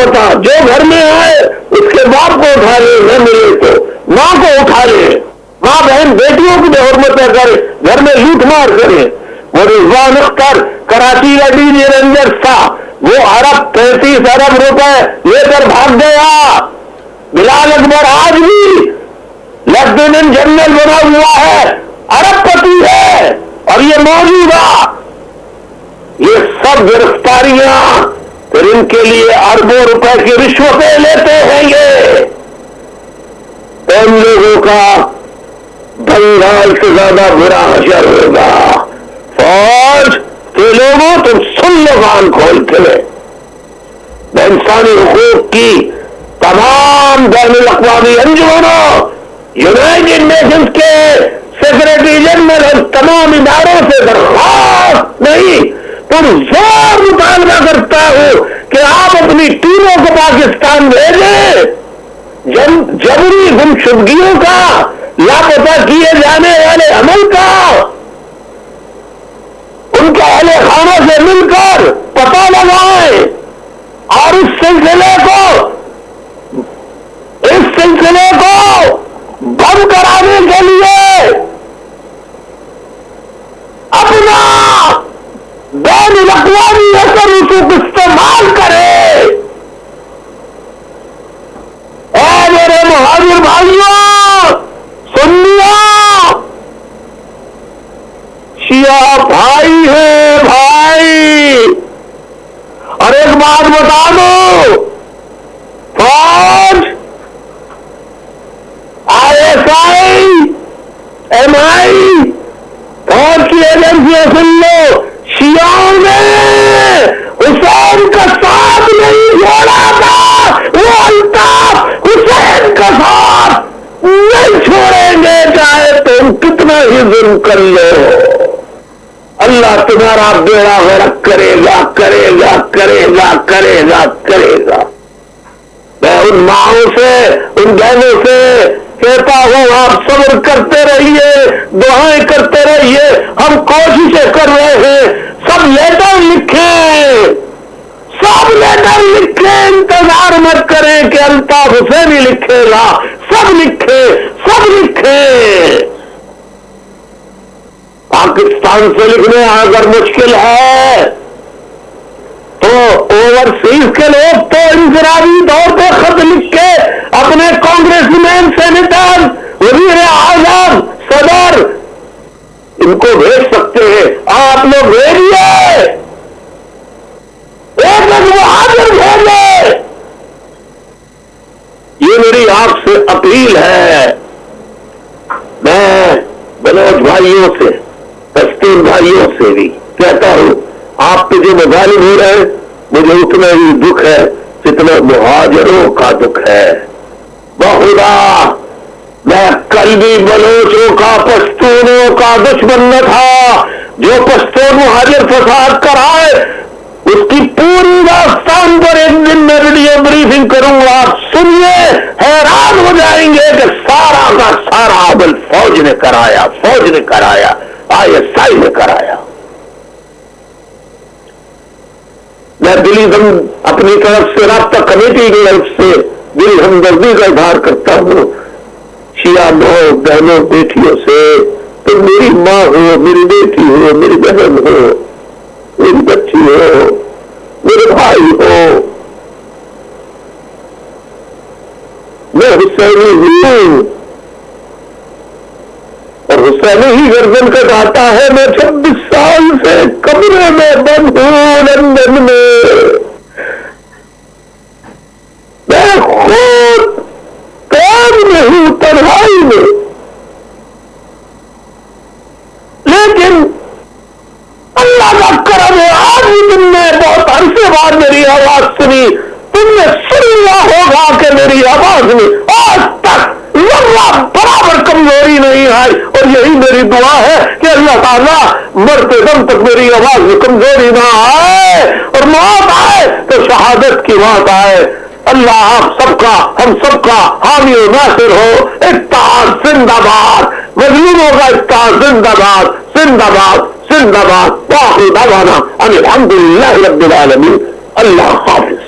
बता, जो घर में आए उसके बाप को उठा ले, न मिले तो माँ को उठा ले, माँ बहन बेटियों की बेहरमतें करे, घर में लूट मार करे। वो रिजवान अख्तर कराची का डीजी रेंजर था, वो 35 अरब रुपए लेकर भाग गया। बिलाल अकबर आज भी लेफ्टिनेंट जनरल बना हुआ है, अरबपति है, और ये मौजूदा ये सब गिरफ्तारियां फिर इनके लिए अरबों रुपए की रिश्वतें लेते हैं। ये तो इन लोगों का बंगाल से ज्यादा बुरा हशर होगा। फौज के लोगों तुम सुन लो कान खोल के, इंसानी हुकूक की तमाम बैनुल अक़वामी अंजुमनों, यूनाइटेड नेशंस के सेक्रेटरी जनरल, तमाम इदारों से दरख्वास्त नहीं तुम जोर मुतालबा करता हूं कि आप अपनी टीमों को पाकिस्तान भेजें। जबरी गुमशुदगियों का, लापता किए जाने वाले अमल का उनके अहले खानों से मिलकर पता लगाएं और इस सिलसिले को बंद कराने के लिए अपना बैनुल अक़वामी असर रसूख इस्तेमाल करे। ऐ मेरे मुहाजिर भाइयों, सुन्नियों, शिया भाई है भाई। और एक बात बता दो, फौज, ISI, MI, फौज की एजेंसियां सुन लो, शियाओं ने हुसैन का साथ नहीं छोड़ा था, वो अल्ताफ हुसैन का साथ नहीं छोड़ेंगे, चाहे तुम कितना ही जुल्म कर लो। अल्लाह तुम्हारा बेड़ा गर्क करेगा करेगा करेगा करेगा करेगा। मैं उन माओं से, उन बहनों से कहता हूं, आप सब्र करते रहिए, दुआएं करते रहिए। हम कोशिशें कर रहे हैं, सब लेटर लिखें, सब लेटर लिखें, इंतजार मत करें कि अल्ताफ हुसैन ही लिखेगा। सब लिखे, सब लिखे। पाकिस्तान से लिखने अगर मुश्किल है तो ओवरसीज के लोग तो इंफरादी तौर पर खत लिख के अपने कांग्रेसमैन, सेनेटर, वजीर आजम, सदर, इनको भेज सकते हैं। आप लोग भेजिए, एक मुहाजिर भेजे। ये मेरी आपसे अपील है। मैं बलोच भाइयों से, पश्तून भाइयों से भी कहता हूं, आप पे जो मजालिम हो रहे हैं, मुझे उतना ही दुख है जितना मुहाजिरों का दुख है। बहुधा मैं कल भी बलोचों का, पश्तूनों का दुश्मन न था। जो पश्तून मुहाजिर फसाद कराए उसकी पूरी दास्तान पर एक दिन मैं वीडियो ब्रीफिंग करूंगा। आप सुनिए, हैरान हो जाएंगे कि सारा का सारा अमल फौज ने कराया, फौज ने कराया, ISI ने कराया। मैं दिली अपनी तरफ से, राब्ता कमेटी की तरफ से दिल हमदर्दी का इजहार करता हूं शिया माओ, बहनों, बेटियों से। तुम मेरी माँ हो, मेरी बेटी हो, मेरी बहन हो, मेरी बच्ची हो, मेरे भाई हो। मैं हुसैनी हूं और हुसैनी ही गर्दन कटाता है। मैं 26 साल से कमरे में बंद हूं लंदन में। मैं खुद कैद में हूं, तन्हाई में, लेकिन अल्लाह का करम है, आज भी तुमने बहुत अरसे बाद मेरी आवाज सुनी। तुमने सुन लिया होगा कि मेरी आवाज में आज तक जर्रा बराबर कमजोरी नहीं आई। और यही मेरी दुआ है कि अल्लाह ताला मरते दम तक मेरी आवाज में कमजोरी ना आए, और मौत आए तो शहादत की मौत आए। अल्लाह आप सबका, हम सबका हामी और नासिर हो। इत्तेहाद जिंदाबाद, मजलूमों का इत्तेहाद जिंदाबाद, जिंदाबाद, जिंदाबाद। वाखिर दावाना अनिल हम्दुलिल्लाहि रब्बिल आलमीन। अल्लाह हाफिज।